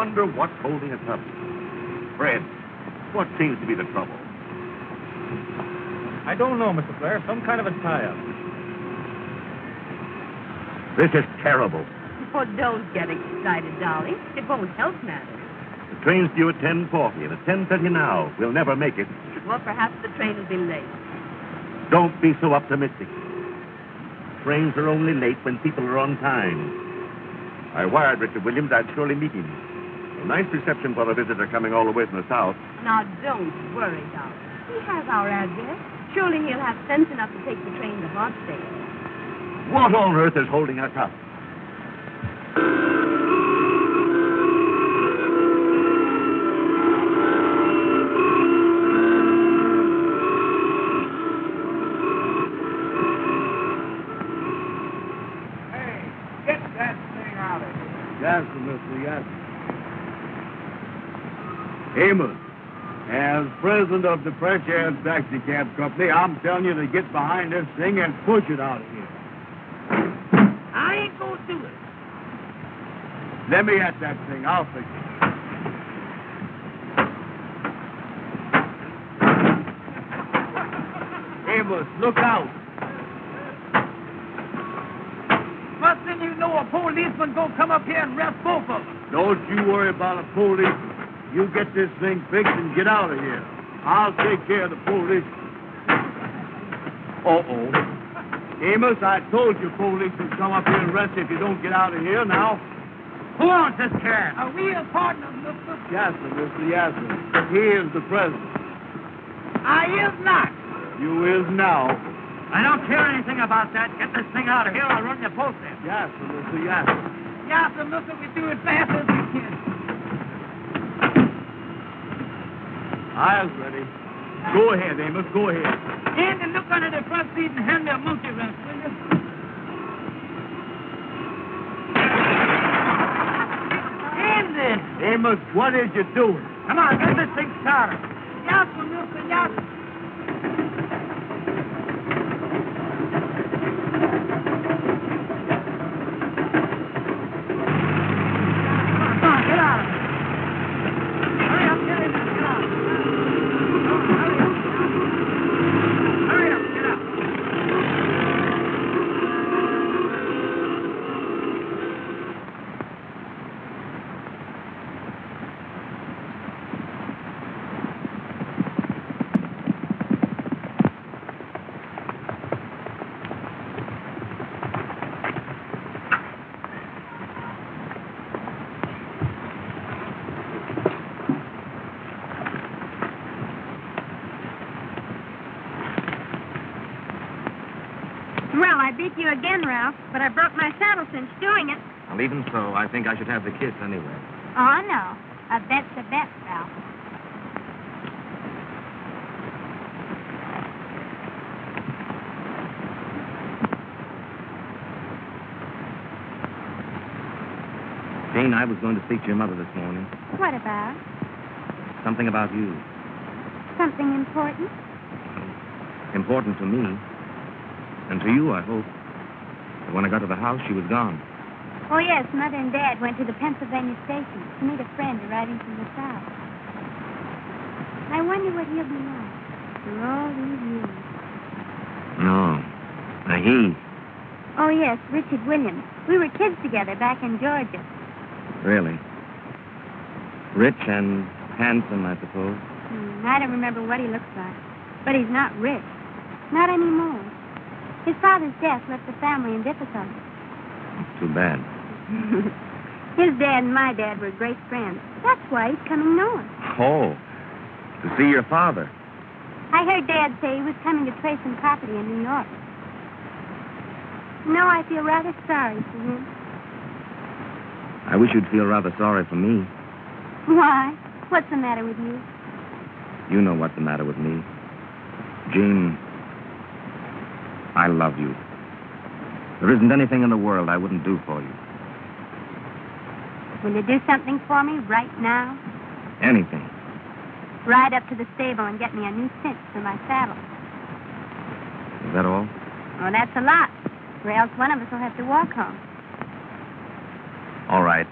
wonder what's holding us up. Fred, what seems to be the trouble? I don't know, Mr. Blair. Some kind of a tie-up. This is terrible. Oh, don't get excited, darling. It won't help matters. The train's due at 10:40, and at 10:30 now. We'll never make it. Well, perhaps the train will be late. Don't be so optimistic. Trains are only late when people are on time. I wired Richard Williams I'd surely meet him. A nice reception for a visitor coming all the way from the south. Now, don't worry, darling. He has our address. Surely he'll have sense enough to take the train to Barksdale. What on earth is holding us up? Amos, as president of the Fresh Air Taxi Cab Company, I'm telling you to get behind this thing and push it out of here. I ain't gonna do it. Let me at that thing. I'll fix it. Amos, look out. First thing you know, a policeman gonna come up here and arrest both of them. Don't you worry about a policeman. You get this thing fixed and get out of here. I'll take care of the police. Uh-oh. Amos, I told you police will come up here and arrest you if you don't get out of here now. Who owns this car? Are we a partner, mister? Yes, sir, Mr. Yes, sir. He is the president. I is not. You is now. I don't care anything about that. Get this thing out of here. I'll run your post in. Yes, sir, Mr. Yes, sir. Yes, sir, mister. We do it fast as we can. I'll ready. Go ahead, Amos. Go ahead. Andy, look under the front seat and hand me a monkey wrench, will you? Andy! Amos, what is you doing? Come on, get this thing started. Yes, sir, mister. Yes, sir. Come on, get out of it. Hurry up, get in there. Get out. Hurry up. Hurry up, get out. Well, I beat you again, Ralph, but I broke my saddle cinch doing it. Well, even so, I think I should have the kiss anyway. Oh, no. A bet's a bet, Ralph. Jane, I was going to speak to your mother this morning. What about? Something about you. Something important? Important to me. And to you, I hope. But when I got to the house, she was gone. Oh, yes, Mother and Dad went to the Pennsylvania station to meet a friend arriving from the South. I wonder what he'll be like for all these years. No. He. Oh, yes, Richard Williams. We were kids together back in Georgia. Really? Rich and handsome, I suppose. I don't remember what he looks like. But he's not rich. Not anymore. His father's death left the family in difficulty. Too bad. His dad and my dad were great friends. That's why he's coming north. Oh, to see your father. I heard Dad say he was coming to trade some property in New York. No, I feel rather sorry for him. I wish you'd feel rather sorry for me. Why? What's the matter with you? You know what's the matter with me. Jean, I love you. There isn't anything in the world I wouldn't do for you. Will you do something for me right now? Anything. Ride up to the stable and get me a new cinch for my saddle. Is that all? Oh, that's a lot. Or else one of us will have to walk home. All right.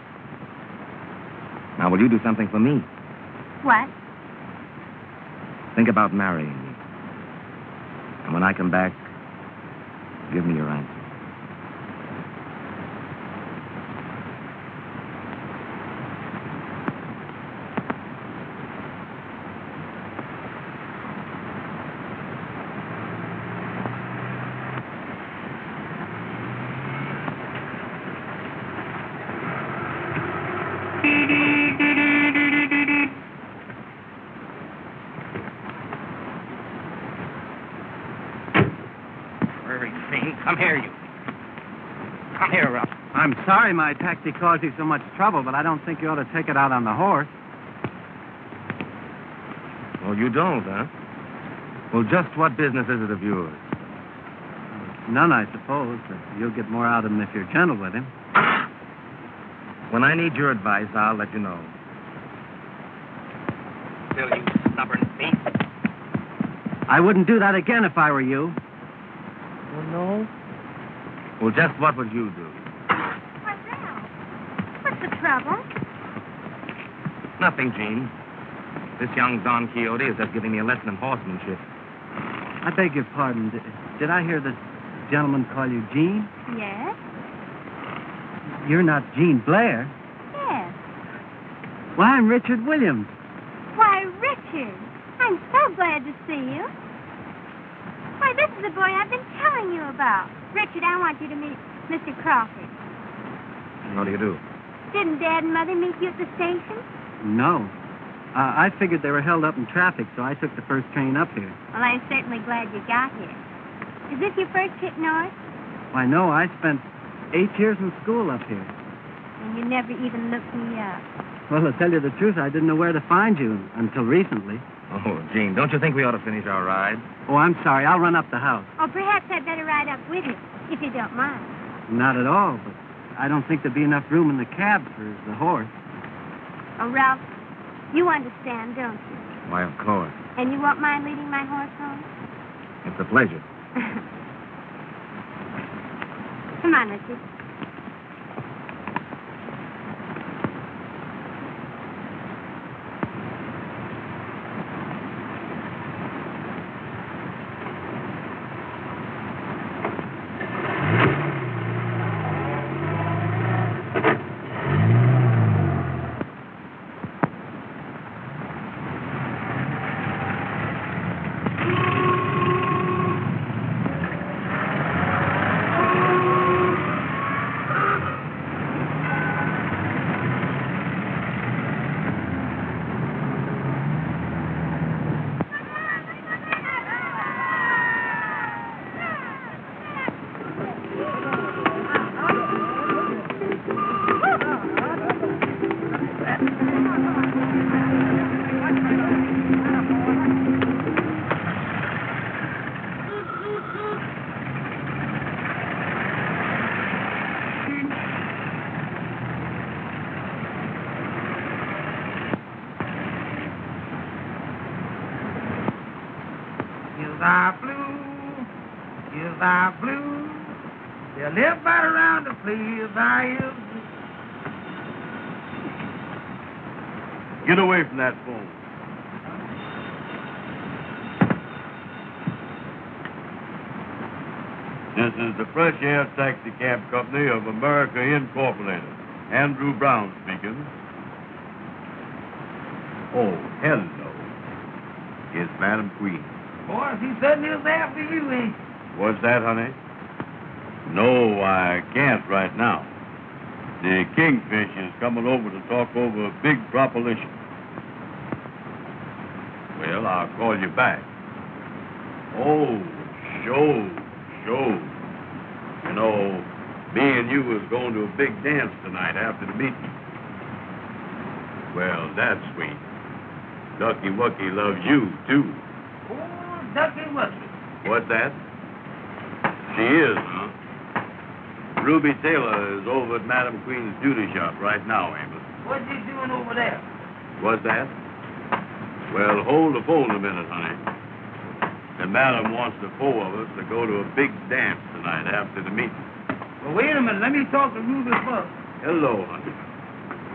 Now, will you do something for me? What? Think about marrying me. And when I come back, give me your answer. Come here, you. Come here, Ruff. I'm sorry my taxi caused you so much trouble, but I don't think you ought to take it out on the horse. Oh, you don't, huh? Well, just what business is it of yours? None, I suppose, but you'll get more out of him if you're gentle with him. When I need your advice, I'll let you know. Still, you stubborn thief. I wouldn't do that again if I were you. Oh, no? Well, just what would you do? Correll, what's the trouble? Nothing, Gene. This young Don Quixote is just giving me a lesson in horsemanship. I beg your pardon. Did I hear this gentleman call you Gene? Yes? You're not Gene Blair. Yes. Well, I'm Richard Williams. Why, Richard, I'm so glad to see you. Why, this is the boy I've been telling you about. Richard, I want you to meet Mr. Crawford. How do you do? Didn't Dad and Mother meet you at the station? No. I figured they were held up in traffic, so I took the first train up here. Well, I'm certainly glad you got here. Is this your first trip north? Why, no, I spent 8 years in school up here. And you never even looked me up. Well, to tell you the truth, I didn't know where to find you until recently. Oh, Gene, don't you think we ought to finish our ride? Oh, I'm sorry. I'll run up the house. Or perhaps I'd better ride up with you, if you don't mind. Not at all, but I don't think there'd be enough room in the cab for the horse. Oh, Ralph, you understand, don't you? Why, of course. And you won't mind leading my horse home? It's a pleasure. Come on, Richard. You live right around the place I am. Get away from that phone. This is the Fresh Air Taxi Cab Company of America Incorporated. Andrew Brown speaking. Oh, hello. It's Madam Queen. Boy, he certainly is there for you, ain't he? What's that, honey? No, I can't right now. The Kingfish is coming over to talk over a big proposition. Well, I'll call you back. Oh, sure. You know, me and you was going to a big dance tonight after the meeting. Well, that's sweet. Ducky Wucky loves you, too. Oh, Ducky Wucky. What's that? She is, huh? Ruby Taylor is over at Madam Queen's beauty shop right now, Amos. What's he doing over there? What's that? Well, hold the phone a minute, honey. And Madam wants the four of us to go to a big dance tonight after the meeting. Well, wait a minute. Let me talk to Ruben first. Hello, honey.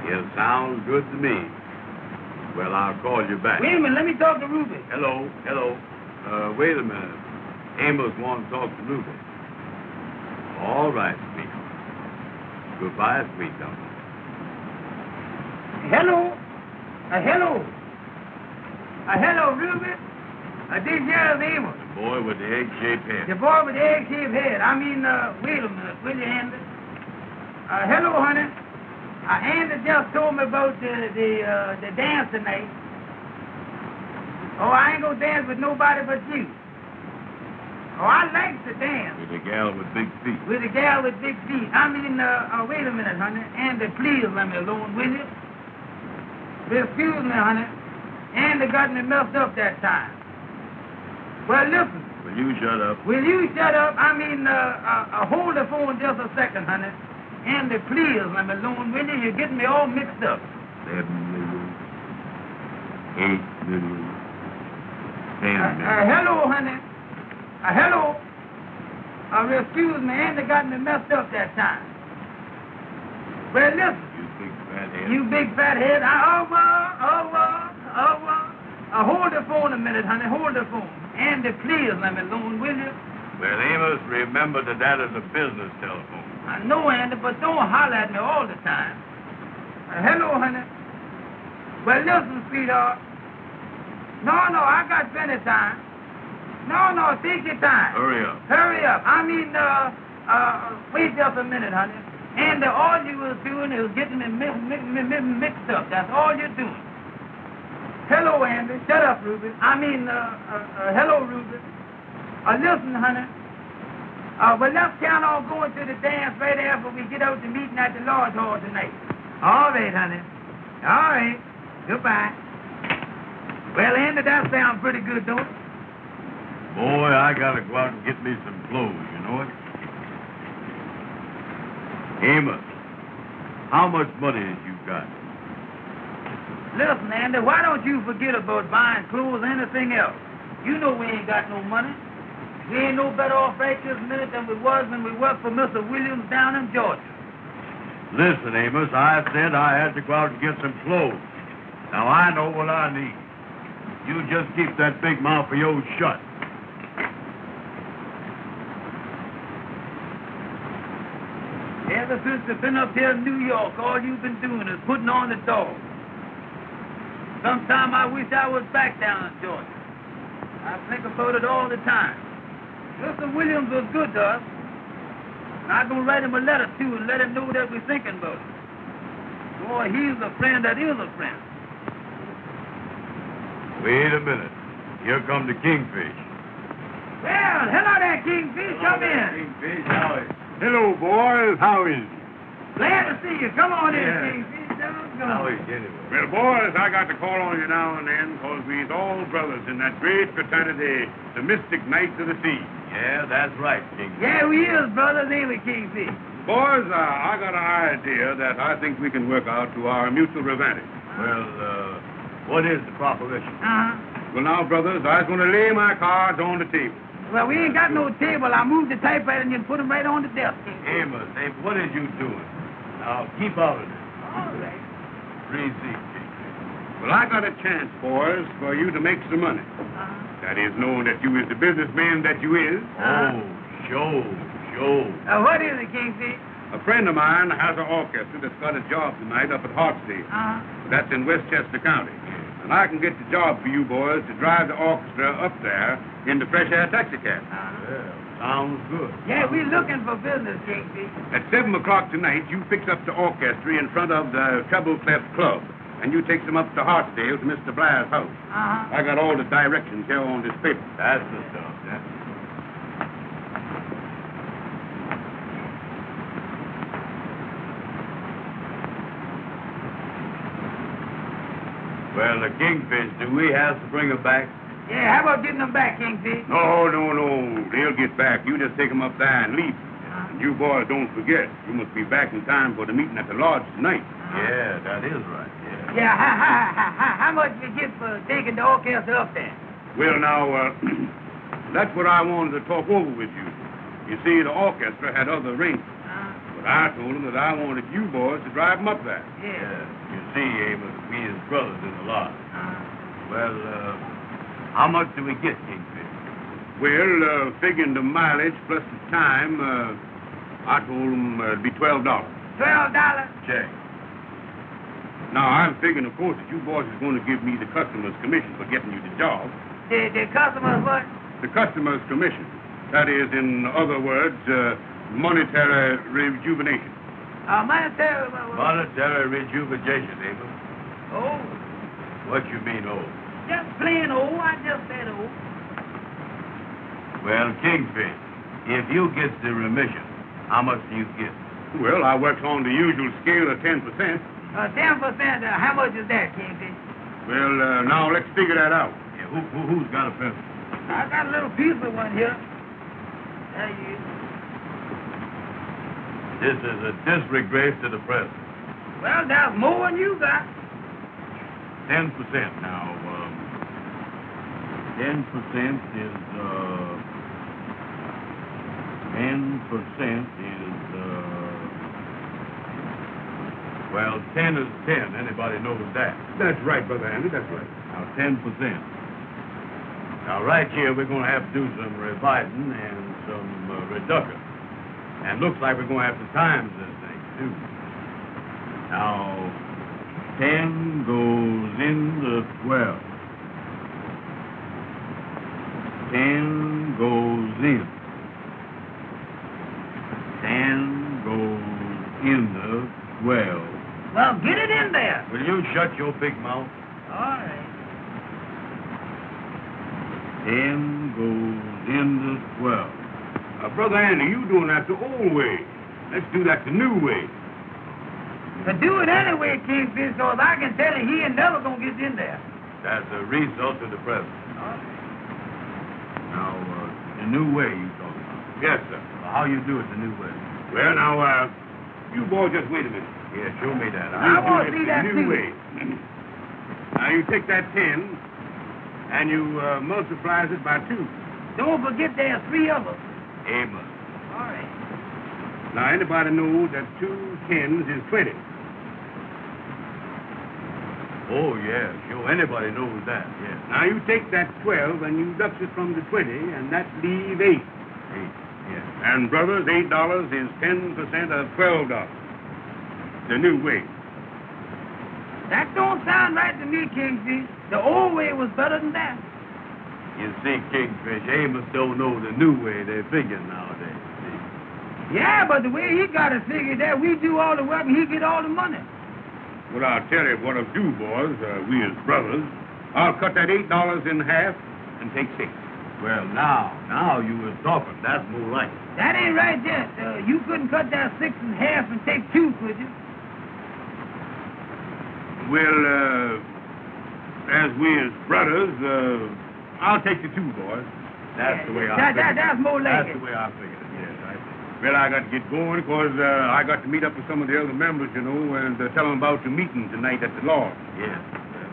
It sounds good to me. Well, I'll call you back. Wait a minute, let me talk to Ruben. Hello. Wait a minute. Amos wants to talk to Ruben. All right, sweet. Goodbye, sweetheart. Hello. Hello, Ruben. This here is Amos. The boy with the egg-shaped head. The boy with the egg-shaped head. Wait a minute, will you, Andy? Hello, honey. Andy just told me about the dance tonight. Oh, I ain't gonna dance with nobody but you. Oh, I like to dance. With a gal with big feet. With a gal with big feet. Wait a minute, honey. Andy, please let me alone, will you? Excuse me, honey. Andy got me messed up that time. Well, listen. Will you shut up? Will you shut up? Hold the phone just a second, honey. Andy, please let me alone, will you? You're getting me all mixed up. 7 million. 8 million. 10 million. Hello, honey. Hello. Excuse me, Andy got me messed up that time. Well, listen. You big fat head. You big fat head. Hold the phone a minute, honey. Hold the phone. Andy, please let me alone, will you? Well, Amos, remember that is a business telephone. I know, Andy, but don't holler at me all the time. Hello, honey. Well, listen, sweetheart. No, I got plenty of time. No, take your time. Hurry up. Wait just a minute, honey. And all you was doing is getting me mixed up. That's all you're doing. Hello, Andy. Shut up, Ruben. Hello, Ruben. Listen, honey. Well, let's count on going to the dance right after we get out to meeting at the Lord's Hall tonight. All right, honey. All right. Goodbye. Well, Andy, that sounds pretty good, don't it? Boy, I gotta go out and get me some clothes, you know it? Amos, how much money have you got? Listen, Andy, why don't you forget about buying clothes or anything else? You know we ain't got no money. We ain't no better off right this minute than we was when we worked for Mr. Williams down in Georgia. Listen, Amos, I said I had to go out and get some clothes. Now, I know what I need. You just keep that big mouth of yours shut. Ever since you've been up here in New York, all you've been doing is putting on the dog. Sometime I wish I was back down in Georgia. I think about it all the time. Mr. Williams was good to us. And I'm going to write him a letter, too, and let him know that we're thinking about it. Boy, he's a friend that is a friend. Wait a minute. Here come the Kingfish. Well, hello there, Kingfish. Come in. Kingfish, how is it? Hello, boys. How is it? Glad to see you. Come on in, Yeah. Kingfish. How is it anyway? Well, boys, I got to call on you now and then because we's all brothers in that great fraternity, the Mystic Knights of the Sea. Yeah, that's right, Kingfish. Yeah, we is brothers, ain't we, Kingfish? Boys, I got an idea that I think we can work out to our mutual advantage. Well, what is the proposition? Well, now, brothers, I was going to lay my cards on the table. Well, we ain't got no table. I moved the typewriter and you put them right on the desk. Amos, what are you doing? Now, keep out of this. All right. Receipt. Well, I got a chance, boys, for you to make some money. That is, knowing that you is the businessman that you is. Oh, show. What is it, Kingfish? A friend of mine has an orchestra that's got a job tonight up at Hartsdale. That's in Westchester County. And I can get the job for you boys to drive the orchestra up there in the fresh air taxicab. Yeah, sounds good. Yeah, we're looking for business, Kingfish. At 7 o'clock tonight, you fix up the orchestra in front of the Treble Clef Club. And you take them up to Hartsdale to Mr. Blair's house. I got all the directions here on this paper. That's the stuff, yeah. Well, the Kingfish, do we have to bring her back? Yeah, how about getting them back, Kingfish? No. They'll get back. You just take them up there and leave. And you boys don't forget, you must be back in time for the meeting at the lodge tonight. Yeah, that is right, yeah. Yeah, how much you get for taking the orchestra up there? Well, now, that's what I wanted to talk over with you. You see, the orchestra had other arrangements. But I told him that I wanted you boys to drive him up there. Yeah. You see, Amos, we is brothers in the lot. Well, how much do we get, Kingfish? Well, figuring the mileage plus the time, I told him it'd be $12. $12? Check. Now, I'm figuring, of course, that you boys is going to give me the customer's commission for getting you the job. The customer's what? The customer's commission. That is, in other words, monetary rejuvenation. Monetary... Monetary rejuvenation, Amos. Oh. What you mean, oh? Just plain old. I just said old. Well, Kingfish, if you get the remission, how much do you get? Well, I works on the usual scale of 10%. 10%, how much is that, Kingfish? Well, now let's figure that out. Yeah, who's got a pencil? I got a little piece of one here. There you is. This is a disgrace to the president. Well, that's more than you got. 10% now. 10% is, 10 is 10. Anybody knows that? That's right, Brother Andy, that's right. Now, 10%. Now, right here, we're going to have to do some revising and some reduction. And looks like we're going to have to times this thing, too. Now, 10 goes into 12. 10 goes in. 10 goes into 12. Well, get it in there. Will you shut your big mouth? All right. 10 goes into 12. Brother Andy, you doing that the old way. Let's do that the new way. To do it anyway, Kingfish, so if I can tell you, he ain't never gonna get in there. That's a result of the present. All right. Now, the new way you talking about. Yes, sir. Well, how you do it the new way? Well, now, you boys just wait a minute. Yeah, show me that. I want to see that, the new too. way. Now, you take that 10, and you multiplies it by 2. Don't forget there's 3 of us. Amos. All right. Now, anybody knows that 2 10s is 20. Oh, yeah, sure. Anybody knows that, yeah. Now, you take that 12 and you deduct it from the 20, and that leaves 8. 8, yeah. And, brothers, $8 is 10% of $12. The new way. That don't sound right to me, Kingfish. The old way was better than that. You see, Kingfish, Amos don't know the new way they figure nowadays. See? Yeah, but the way he got it figured that we do all the work and he get all the money. Well, I'll tell you what I'll do, boys. We as brothers. I'll cut that $8 in half and take 6. Well, now you was talking. That's more like it. That ain't right yet. You couldn't cut that 6 in half and take 2, could you? Well, as we as brothers, I'll take the 2, boys. That's the way I figured it. That's more like That's it. the way I figured it, yes. I see. Well, I got to get going because I got to meet up with some of the other members, you know, and tell them about the meeting tonight at the lodge. Yes.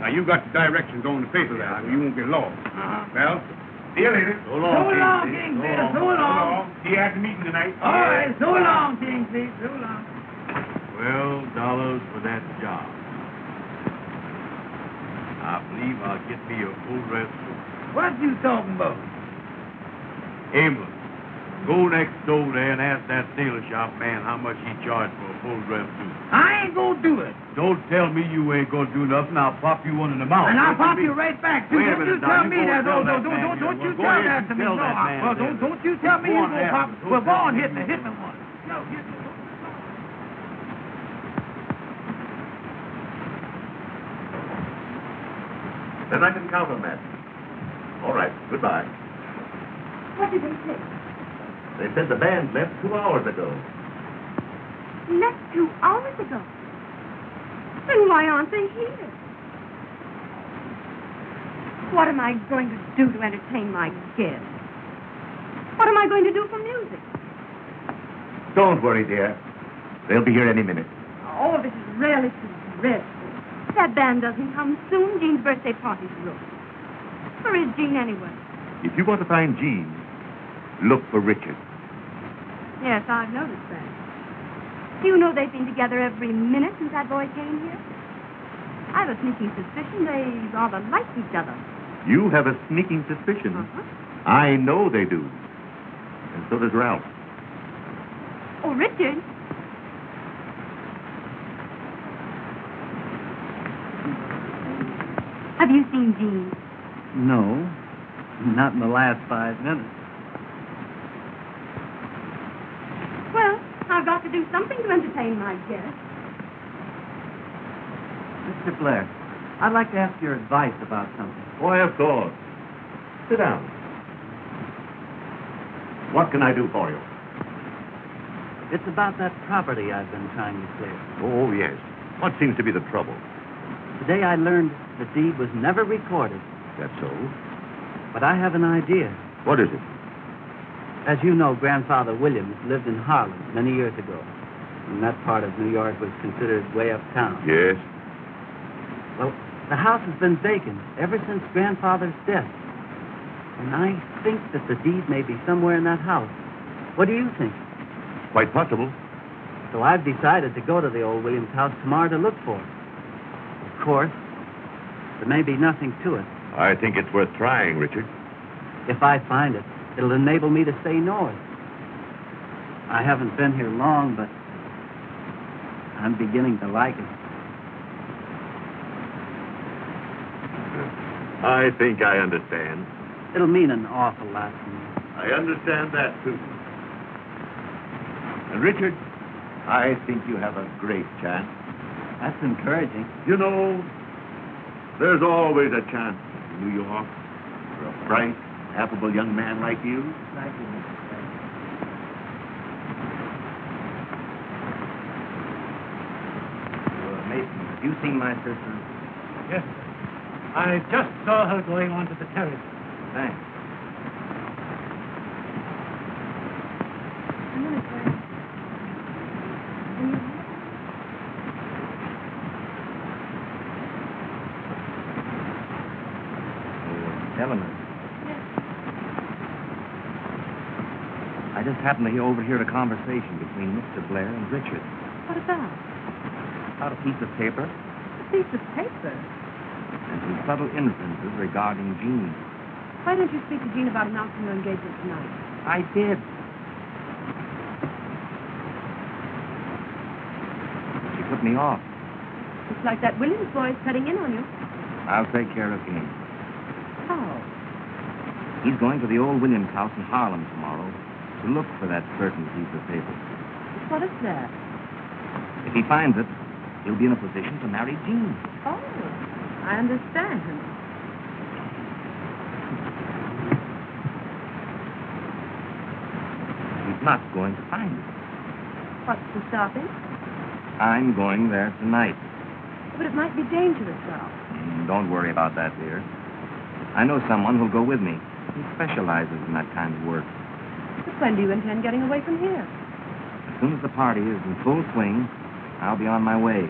Now, you got the directions on the paper there, so you won't get lost. Uh-huh. Well, see you later. So long, Kingfish. So long. See you at the meeting tonight. All right. So long, Kingfish. So long. $12 for that job. I believe I'll get me a full dress suit. What you talking about? Amos, go next door there and ask that tailor shop man how much he charged for a full dress suit. I ain't gonna do it. Don't tell me you ain't gonna do nothing. I'll pop you one in the mouth. And I'll What pop you right back, too. Wait a Don't you minute tell now. me You that. go and tell Don't that man you then. Go tell ahead that and to me. tell No, that man then. don't you tell me Go you on gonna there. pop. Go Well, go tell on, him. hit me one. No, hit me. Then I can count on that. All right, goodbye. What did they say? They said the band left 2 hours ago. Left 2 hours ago. Then why aren't they here? What am I going to do to entertain my guests? What am I going to do for music? Don't worry, dear. They'll be here any minute. Oh, this is really too dreadful. That band doesn't come soon. Jean's birthday party's ruined. Where is Jean anyway? If you want to find Jean, look for Richard. Yes, I've noticed that. Do you know they've been together every minute since that boy came here? I have a sneaking suspicion they rather like each other. You have a sneaking suspicion? Uh-huh. I know they do. And so does Ralph. Oh, Richard. Have you seen Jean? No, not in the last 5 minutes. Well, I've got to do something to entertain my guests. Mr. Blair, I'd like to ask your advice about something. Why, of course. Sit down. What can I do for you? It's about that property I've been trying to clear. Oh, yes. What seems to be the trouble? Today I learned the deed was never recorded, That's so. but I have an idea. What is it? As you know, Grandfather Williams lived in Harlem many years ago, and that part of New York was considered way uptown. Yes. Well, the house has been vacant ever since Grandfather's death, and I think that the deed may be somewhere in that house. What do you think? Quite possible. So I've decided to go to the old Williams house tomorrow to look for it. Of course, there may be nothing to it. I think it's worth trying, Richard. If I find it, it'll enable me to stay north. I haven't been here long, but I'm beginning to like it. I think I understand. It'll mean an awful lot to me. I understand that, too. And, Richard, I think you have a great chance. That's encouraging. You know, there's always a chance in New York for a bright, affable young man like you. Thank you, Mr. Blair. Mason, have you seen my sister? Yes, sir. I just saw her going onto the terrace. Thanks. I'm going to try. Eleanor. Yes. I just happened to overhear a conversation between Mr. Blair and Richard What about? about a piece of paper A piece of paper. and some subtle inferences regarding Jean. Why don't you speak to Jean about announcing your engagement tonight? I did. She put me off. Looks like that Williams boy is cutting in on you. I'll take care of him. How? He's going to the old Williams house in Harlem tomorrow to look for that certain piece of paper. What is that? If he finds it, he'll be in a position to marry Jean. Oh, I understand. He's not going to find it. What's to stop him? I'm going there tonight. But it might be dangerous, Ralph. Don't worry about that, dear. I know someone who'll go with me. He specializes in that kind of work. But when do you intend getting away from here? As soon as the party is in full swing, I'll be on my way.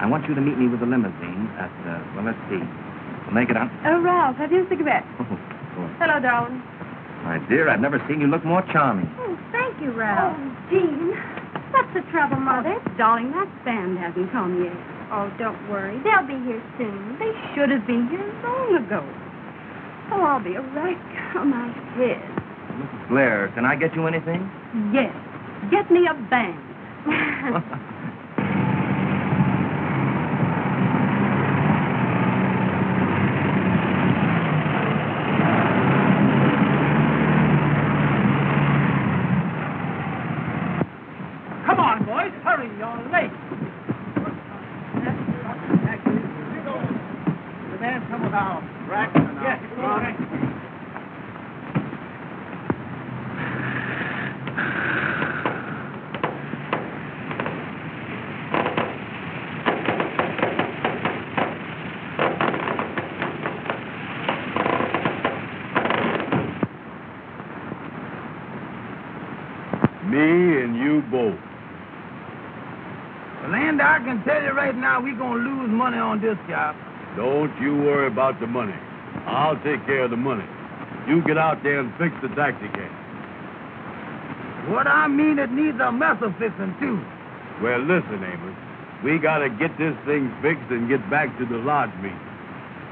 I want you to meet me with the limousine at, well, let's see. We'll make it on... Oh, Ralph, have you a cigarette? Oh, of course. Hello, darling. My dear, I've never seen you look more charming. Oh, thank you, Ralph. Oh, Jean. What's the trouble, Mother? Darling, that band hasn't come yet. Oh, don't worry. They'll be here soon. They should have been here long ago. Oh, I'll be right come, I said. Mrs. Blair, can I get you anything? Yes. Get me a band. Come on, boys. Hurry, you're late. The man come with our rack and our... Yes, go on. Me and you both. Well, Andy, I can tell you right now, we're going to lose money on this job. Don't you worry about the money. I'll take care of the money. You get out there and fix the taxi cab. What I mean, it needs a missile fixing, too. Well, listen, Amos. We got to get this thing fixed and get back to the lodge meeting.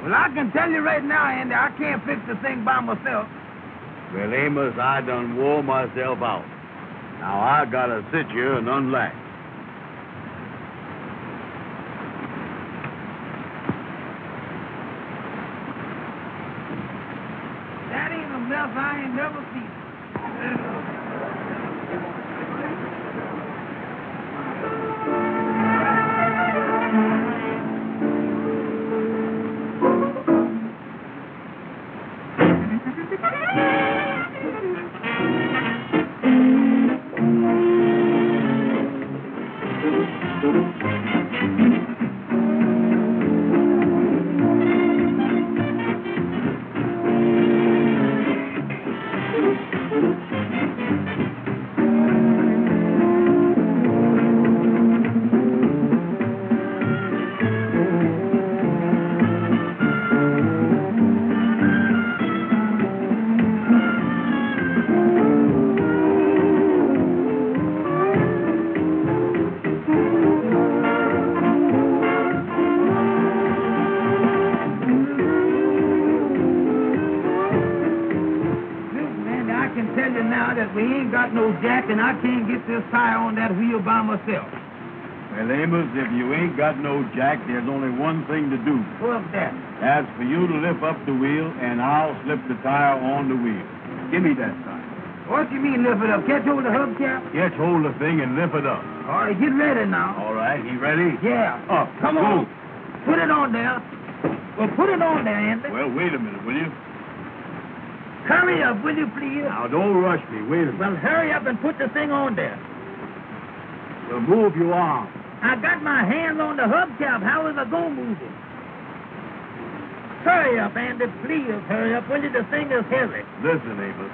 Well, I can tell you right now, Andy, I can't fix the thing by myself. Well, Amos, I done wore myself out. Now I got to sit here and unlatch. That ain't a mess I ain't never seen. And I can't get this tire on that wheel by myself. Well, Amos, if you ain't got no jack, there's only one thing to do. What's that? That's for you to lift up the wheel, and I'll slip the tire on the wheel. Give me that tire. What you mean, lift it up? Catch hold of the hubcap? Catch hold of the thing and lift it up. All right, get ready now. All right, you ready? Yeah. Up. Come on. Put it on there. Well, put it on there, Andy. Well, wait a minute, will you? Hurry up, will you, please? Now, don't rush me. Wait a minute. Well, hurry up and put the thing on there. Well, move your arm. I got my hands on the hubcap. How is I going to move it? Hurry up, Andy. Please hurry up, will you? The thing is heavy. Listen, Amos.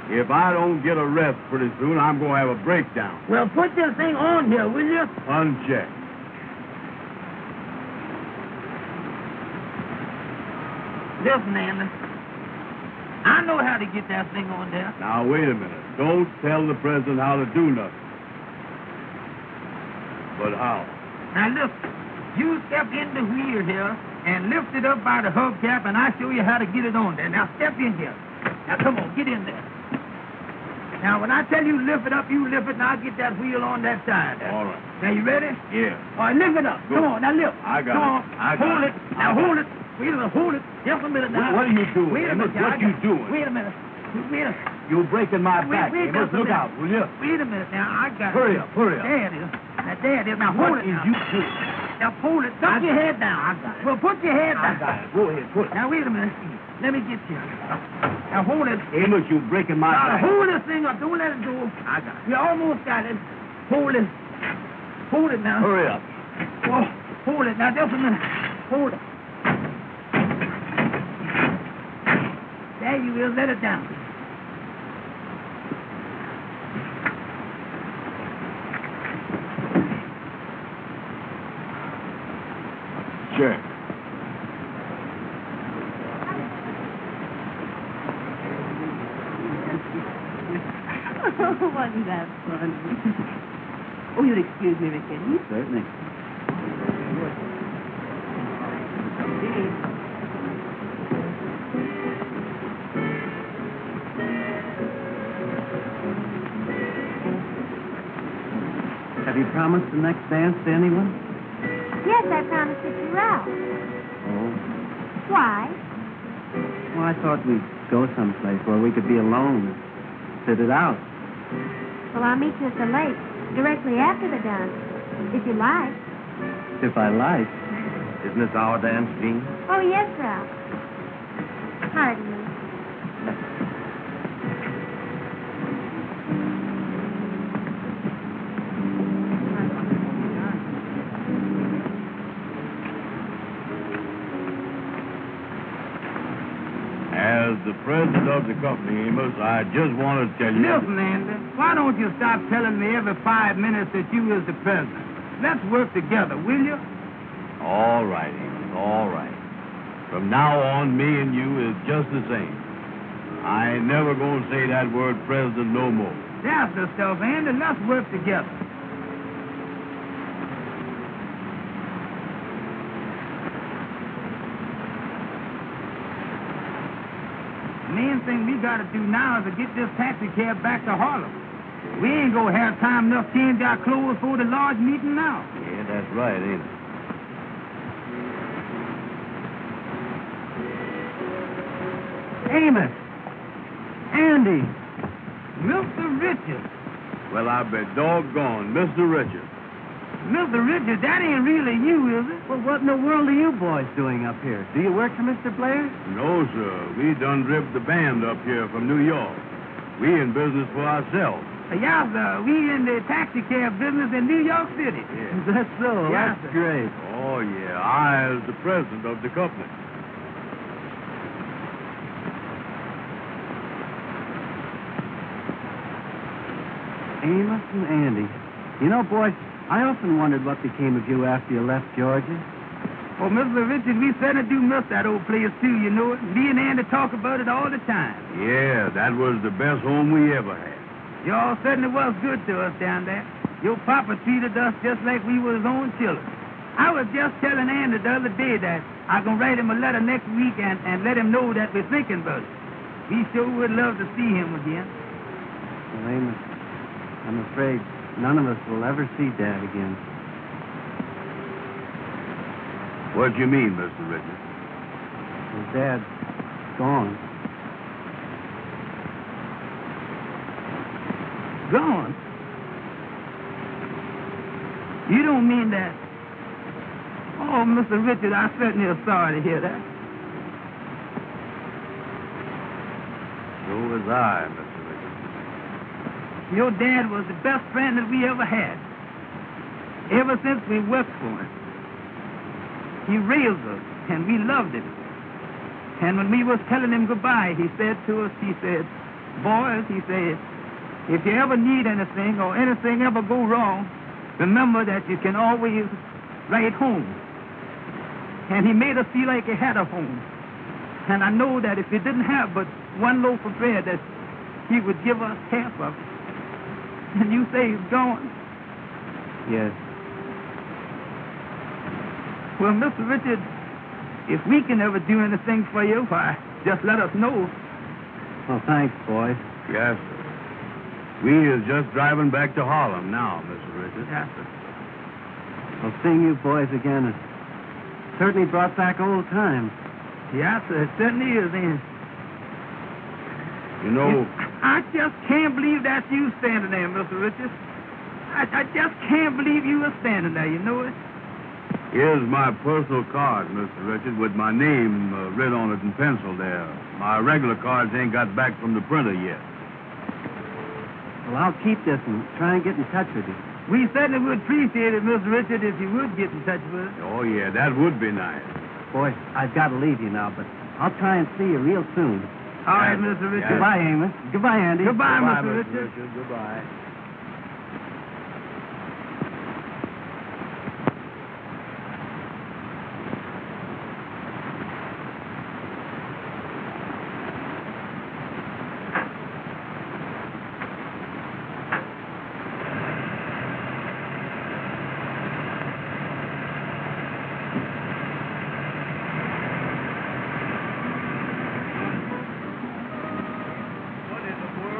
If I don't get a rest pretty soon, I'm going to have a breakdown. Well, put this thing on here, will you? Uncheck. Listen, Andy. I know how to get that thing on there. Now, wait a minute. Don't tell the president how to do nothing. But how? Now, look. You step in the wheel here and lift it up by the hubcap, and I'll show you how to get it on there. Now, step in here. Now, come on, get in there. Now, when I tell you lift it up, you lift it, and I'll get that wheel on that side there. All right. Now, you ready? Yeah. All right, lift it up. Good. Come on, now lift. I got Come it. on. I got hold it. Now, hold it. Wait a minute, hold it. Just a minute now. What are you doing, Wait a Amos? minute. What are you doing? Wait a minute. Wait a minute. You're breaking my back, Wait Amos. just a Look minute. out, will you? Wait a minute now. I got Hurry it. up, hurry up. There it is. Now, there it is. Now, hold What it is now. you doing? Now, hold it. Put your head down. I got it. Well, put your head down. I got it. Go ahead, put it. Now, wait a minute. Let me get you. Now, hold it. Amos, you're breaking my Now, back. hold this thing up. Don't let it go. I got it. You almost got it. Hold it. Hold it now. Hurry up. Oh, hold it. Now, just a minute. Hold it. There you will. Let it down. Sure. Oh, wasn't that fun? Oh, you'll excuse me, McKinney. Certainly. Have you promised the next dance to anyone? Yes, I promised it to Ralph. Oh. Why? Well, I thought we'd go someplace where we could be alone and sit it out. Well, I'll meet you at the lake directly after the dance, if you like. If I like. Isn't this our dance, Jean? Oh, yes, Ralph. Pardon me. As the president of the company, Amos, I just want to tell you... Listen, Andy, why don't you stop telling me every 5 minutes that you is the president? Let's work together, will you? All right, Amos, all right. From now on, me and you is just the same. I ain't never going to say that word president no more. That's the stuff, Andy. Let's work together. The main thing we got to do now is to get this taxi cab back to Harlem. We ain't gonna have time enough to change our clothes for the large meeting now. Yeah, that's right, ain't it? Amos! Andy! Mr. Richards. Well, I bet doggone, Mr. Richards. Mr. Richards, that ain't really you, is it? Well, what in the world are you boys doing up here? Do you work for Mr. Blair? No, sir. We done driven the band up here from New York. We in business for ourselves. Yeah, sir. We in the taxi cab business in New York City. Yeah. That's so. Yeah, That's sir. great. Oh, yeah. I is the president of the company. Amos and Andy. You know, boys, I often wondered what became of you after you left Georgia. Oh, Mr. Richards, we certainly do miss that old place, too, you know it. Me and Andy talk about it all the time. Yeah, that was the best home we ever had. Y'all certainly was good to us down there. Your papa treated us just like we were his own children. I was just telling Andy the other day that I'm going to write him a letter next week and let him know that we're thinking about it. We sure would love to see him again. Well, Amos, I'm afraid none of us will ever see Dad again. What do you mean, Mr. Richards? His Dad's gone. Gone? You don't mean that? Oh, Mr. Richard, I certainly am sorry to hear that. So was I, Mr. Richards. Your dad was the best friend that we ever had. Ever since we worked for him. He raised us, and we loved him. And when we was telling him goodbye, he said to us, he said, boys, he said, if you ever need anything or anything ever go wrong, remember that you can always write home. And he made us feel like he had a home. And I know that if he didn't have but one loaf of bread, that he would give us half of it. And you say he's gone? Yes. Well, Mr. Richard, if we can ever do anything for you, why, just let us know. Well, thanks, boys. Yes, sir. We is just driving back to Harlem now, Mr. Richards. Yes, sir. Well, seeing you boys again has certainly brought back old times. Yes, sir, it certainly is, Andy. You know, I just can't believe that's you standing there, Mr. Richards. I just can't believe you were standing there, you know it? here's my personal card, Mr. Richards, with my name written on it in pencil there. My regular cards ain't got back from the printer yet. Well, I'll keep this and try and get in touch with you. We certainly would appreciate it, Mr. Richard, if you would get in touch with us. Oh, yeah, that would be nice. Boys, I've got to leave you now, but I'll try and see you real soon. All right, Mr. Richard. Goodbye, Amos. Goodbye, Andy. Goodbye, Goodbye, Mr. Richard. Goodbye.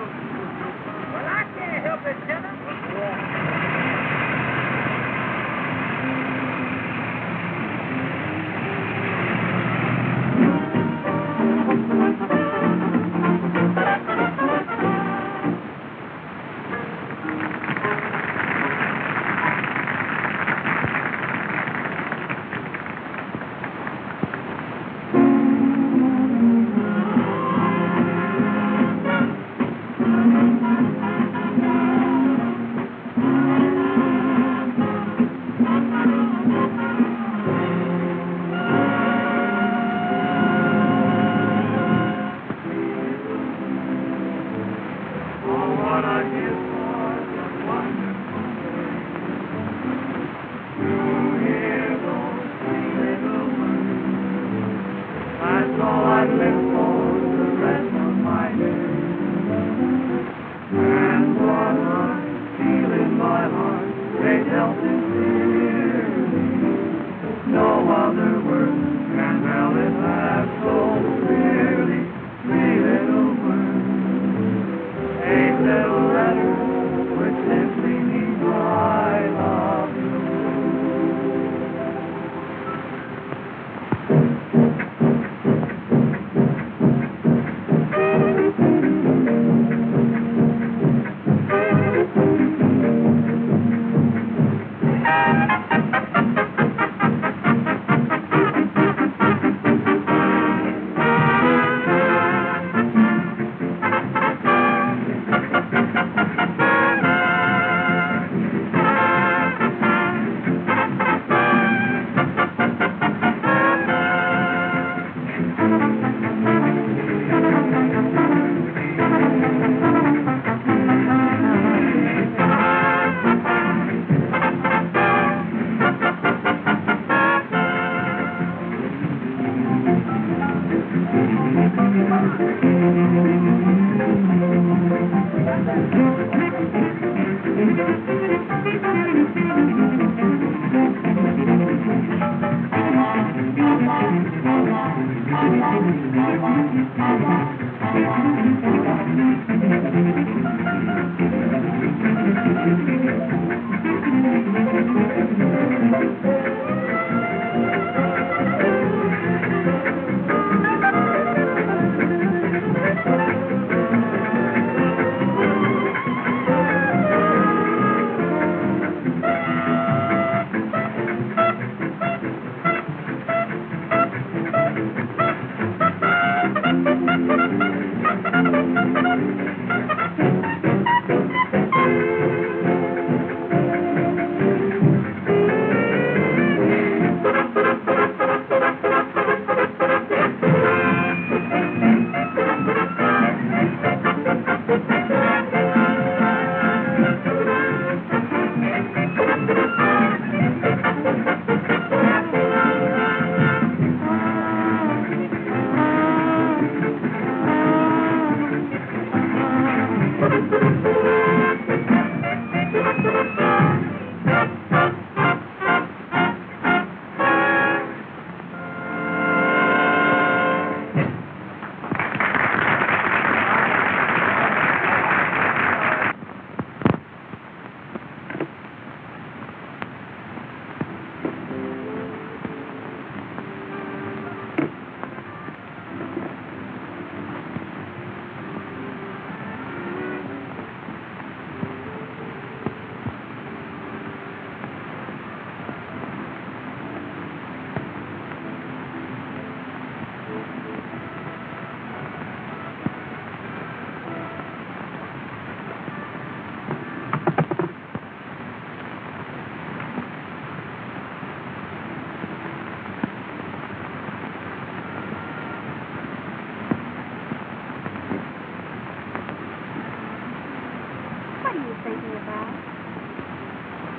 Well, I can't help tell sincerely. No other words can tell it half so clearly. Three little words, 8 little letters, which simply means I love you.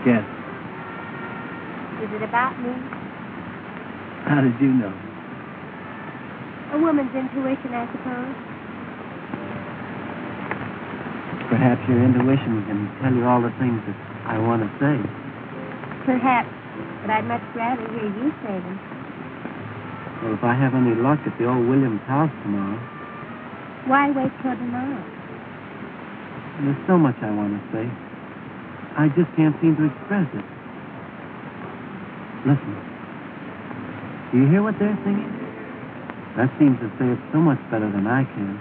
Yes. Is it about me? How did you know? A woman's intuition, I suppose. Perhaps your intuition can tell you all the things that I want to say. Perhaps, but I'd much rather hear you say them. Well, if I have any luck at the old Williams house tomorrow. Why wait till tomorrow? There's so much I want to say. I just can't seem to express it. Listen. Do you hear what they're singing? That seems to say it so much better than I can.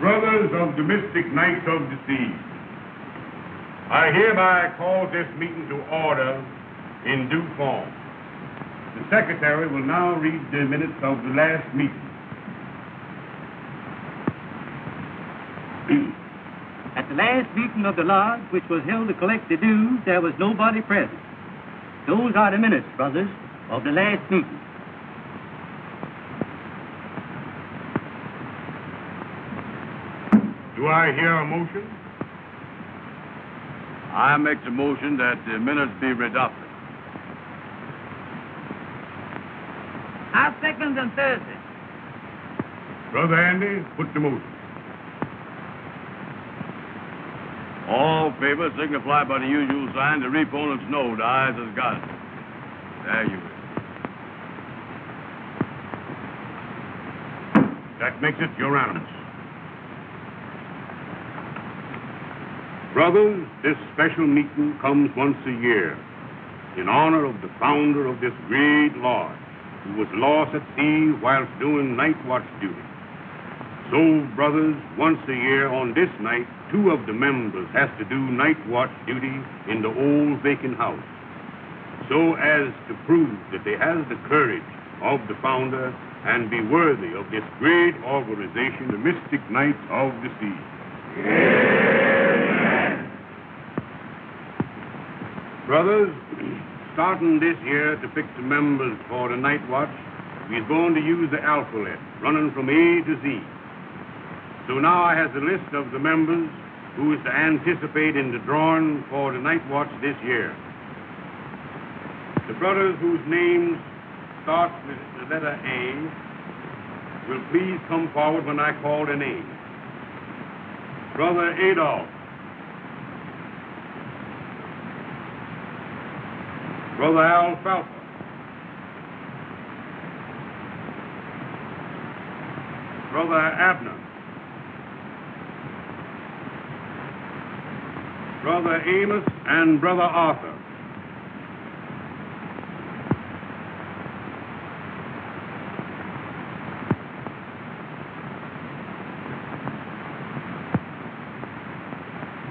Brothers of the mystic night of the sea, I hereby call this meeting to order in due form. The secretary will now read the minutes of the last meeting. At the last meeting of the lodge, which was held to collect the dues, there was nobody present. Those are the minutes, brothers, of the last meeting. Do I hear a motion? I make the motion that the minutes be adopted. I second on Thursday. Brother Andy, put the motion. All in favor signify by the usual sign. The opponents know the ayes has got it. There you is. That makes it unanimous. Brothers, this special meeting comes once a year in honor of the founder of this great lodge who was lost at sea whilst doing night watch duty. So, brothers, once a year on this night, 2 of the members has to do night watch duty in the old vacant house, so as to prove that they has the courage of the founder and be worthy of this great organization, the Mystic Knights of the Sea. Amen. Brothers, starting this year to pick the members for the night watch, we're going to use the alphabet, running from A to Z. So now I have the list of the members who is to anticipate in the drawing for the night watch this year. The brothers whose names start with the letter A will please come forward when I call their name. Brother Adolph. Brother Alfalfa. Brother Abner. Brother Amos and Brother Arthur.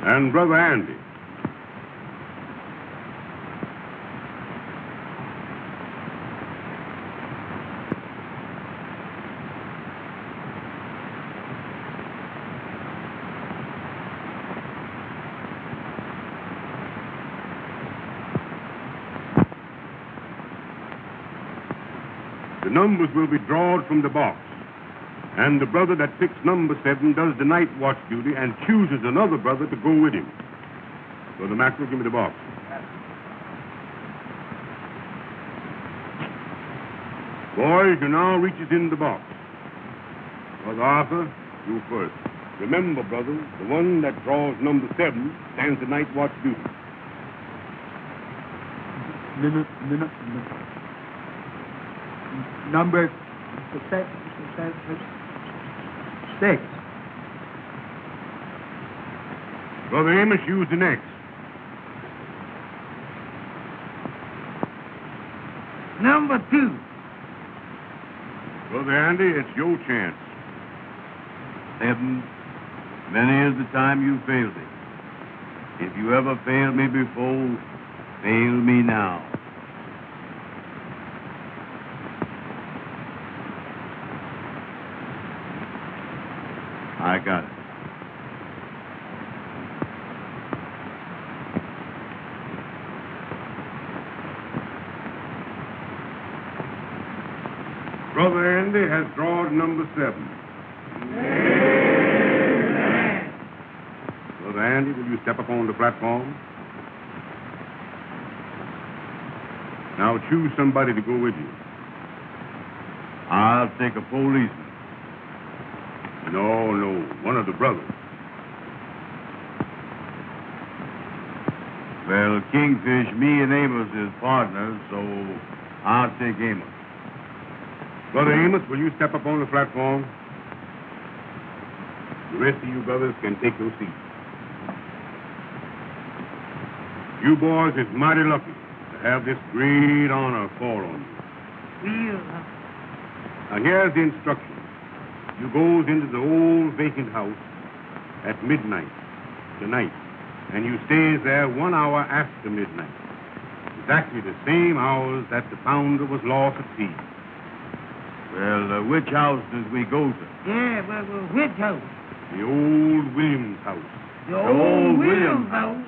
And Brother Andy. The numbers will be drawn from the box. And the brother that picks number 7 does the night watch duty and chooses another brother to go with him. Brother Maxwell, give me the box. Boys, you now reaches in the box. Brother Arthur, you first. Remember, brothers, the one that draws number 7 stands the night watch duty. Number 6. Brother Amos, use the next. Number 2. Brother Andy, it's your chance. 7. Many is the time you failed me. If you ever failed me before, fail me now. I got it. Brother Andy has drawn number 7. Amen. Brother Andy, will you step up on the platform? Now choose somebody to go with you. I'll take a policeman. No, one of the brothers. Well, Kingfish, me and Amos is partners, so I'll take Amos. Brother Amos, will you step up on the platform? The rest of you brothers can take your seats. You boys is mighty lucky to have this great honor fall on you. Now, here's the instructions. You goes into the old vacant house at midnight tonight and you stays there 1 hour after midnight. Exactly the same hours that the founder was lost at sea. Well, which house does we go to? Yeah, well, which house? The old Williams house. The old Williams house?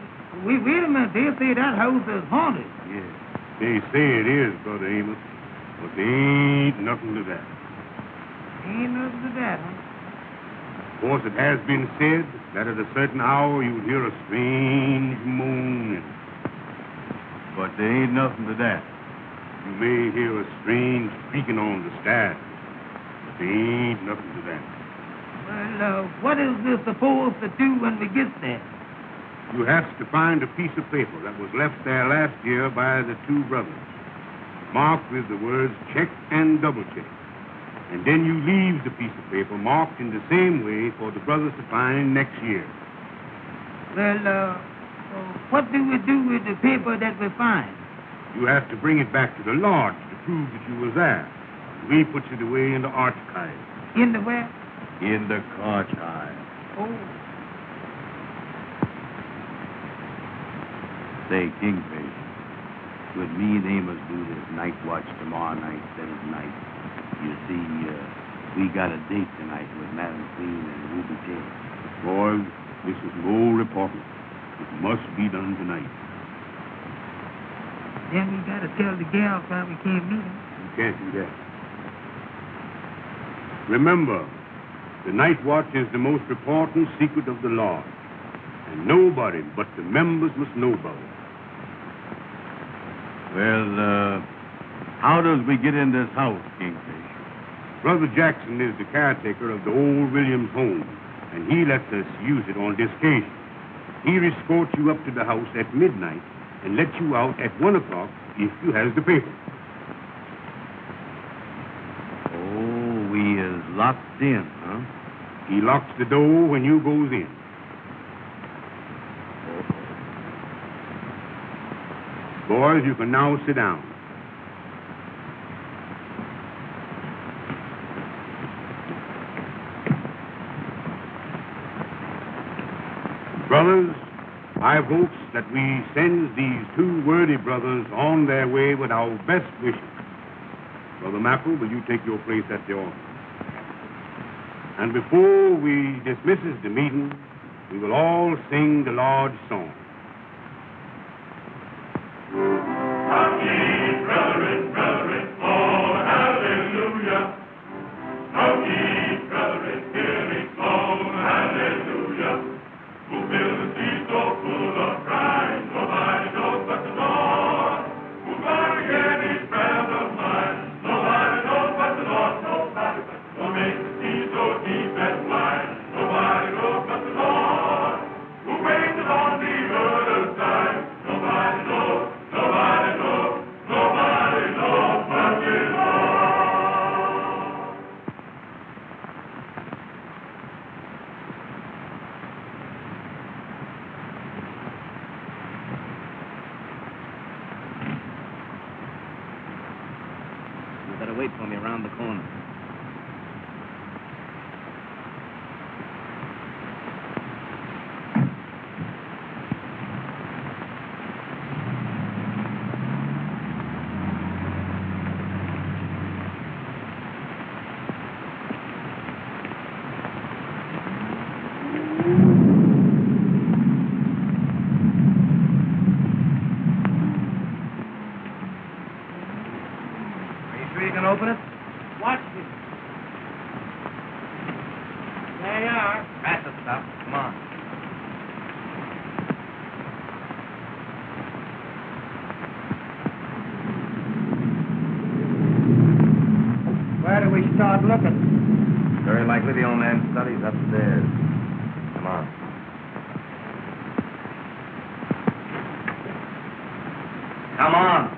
Wait a minute. They say that house is haunted. Yeah, they say it is, Brother Amos, but there ain't nothing to that. Ain't nothing to that, huh? Of course, it has been said that at a certain hour you would hear a strange moaning. But there ain't nothing to that. You may hear a strange creaking on the stairs, but there ain't nothing to that. Well, what is this supposed to do when we get there? You have to find a piece of paper that was left there last year by the two brothers, marked with the words check and double check. And then you leave the piece of paper marked in the same way for the brothers to find next year. Well, what do we do with the paper that we find? You have to bring it back to the lodge to prove that you was there. We puts it away in the archive. In the where? In the archive. Oh. Say, Kingfish, would me and Amos do this night watch tomorrow night instead of tonight? You see, we got a date tonight with Madam Queen and Ruby J. Boys, this is more important. It must be done tonight. Then we got to tell the gals why we can't meet them. You can't do that. Remember, the night watch is the most important secret of the lodge. And nobody but the members must know about it. Well, how does we get in this house, Kingfish? Brother Jackson is the caretaker of the old Williams home, and he lets us use it on this occasion. He escorts you up to the house at midnight and lets you out at 1 o'clock if you has the paper. Oh, we is locked in, huh? He locks the door when you goes in. Boys, you can now sit down. Brothers, I hopes that we send these two worthy brothers on their way with our best wishes. Brother Mackle, will you take your place at the altar? And before we dismisses the meeting, we will all sing the Lord's song. Brethren, oh, hallelujah. How ye, brethren, hearing song, hallelujah. Who fill the sea so full of pride, nobody knows but the Lord. Who gonna hear these prayers of mine, nobody knows but the Lord, nobody but the Lord. Who makes the sea so deep and wide, nobody knows but the Lord. Who brings it on the other side, nobody knows, nobody knows, nobody knows but the Lord. You better wait for me around the corner. Open it. Watch this. There you are. That's the stuff. Come on. Where do we start looking? Very likely the old man's study's upstairs. Come on. Come on.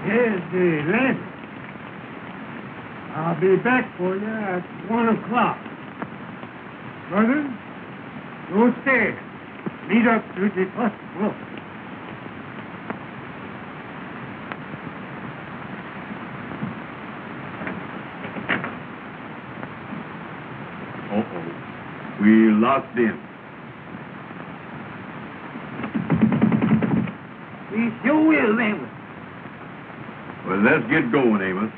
Here's the lantern. I'll be back for you at 1 o'clock. Brothers, go upstairs. Lead up to the first floor. Uh-oh. We locked in. We sure will, ain't we? Well, let's get going, Amos.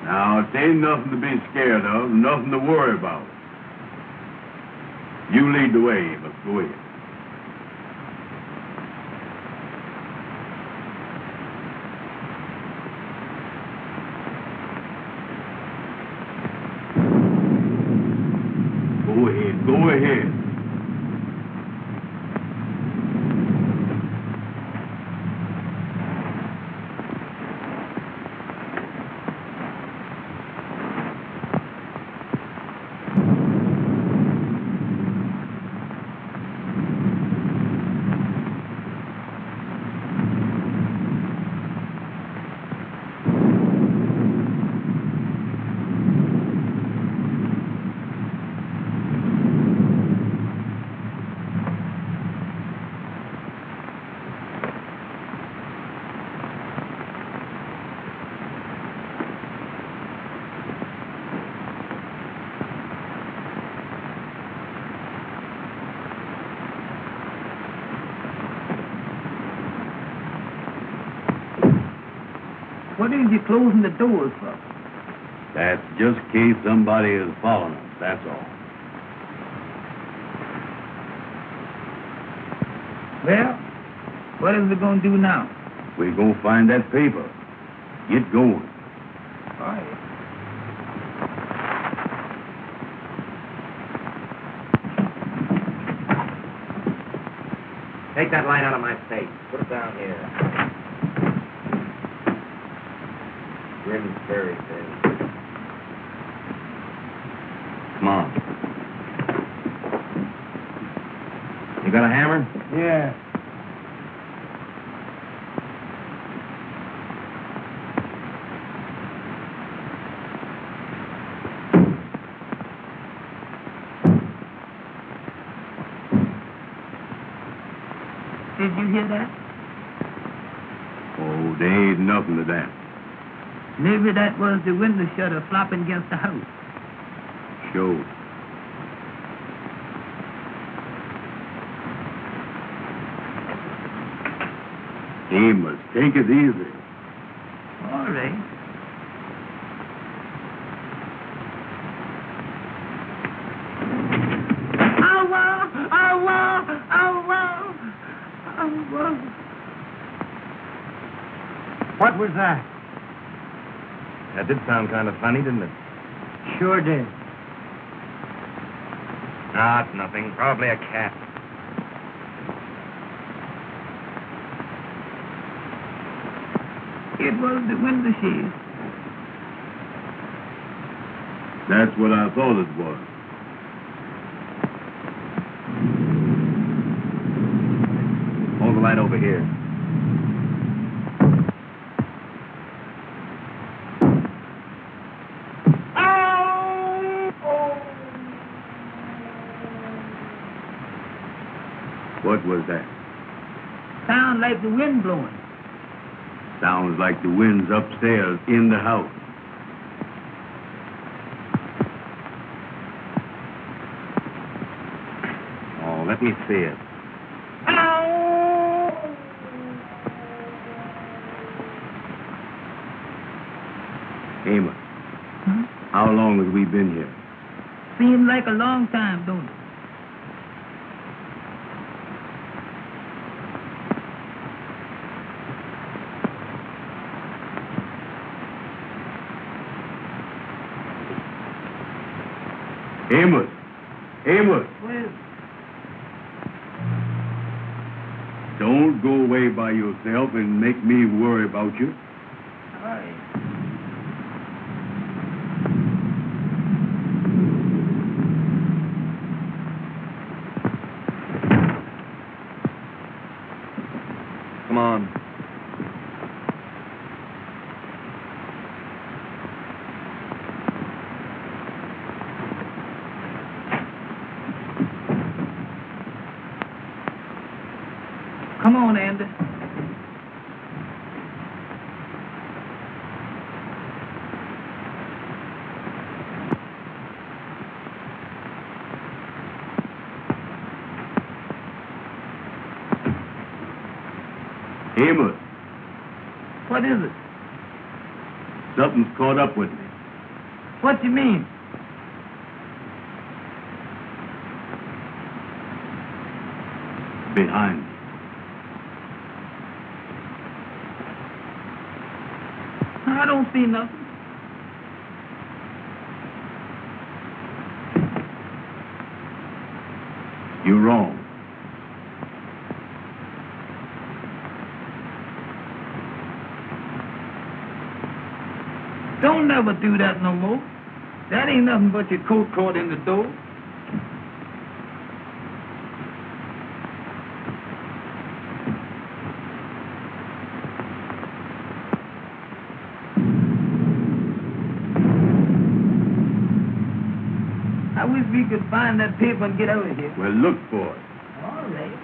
Now, it ain't nothing to be scared of, nothing to worry about. You lead the way, Amos. Go ahead. Go ahead. Go ahead. What is you closing the doors for? That's just in case somebody is following us, that's all. Well, what is we going to do now? We're going to find that paper. Get going. All right. Take that light out of my face. Put it down here. Grim's very thin. Come on. You got a hammer? Yeah. Did you hear that? Oh, there ain't nothing to that. Maybe that was the window shutter flopping against the house. Sure. Amos, take it easy. All right. What was that? That did sound kind of funny, didn't it? Sure did. Ah, it's nothing. Probably a cat. It was the window shade. That's what I thought it was. Hold the light over here. What was that? Sound like the wind blowing. Sounds like the wind's upstairs in the house. Oh, let me see it. Amos, how long have we been here? Seems like a long time, don't it? Amos! Amos! Well, Don't go away by yourself and make me worry about you. all right. Come on. Come on, Andy. Amos, What is it? something's caught up with me. What you mean? Behind me. I don't see nothing. You're wrong. Don't never do that no more. That ain't nothing but your coat caught in the door. I wish we could find that paper and get out of here. Well, look for it. All right.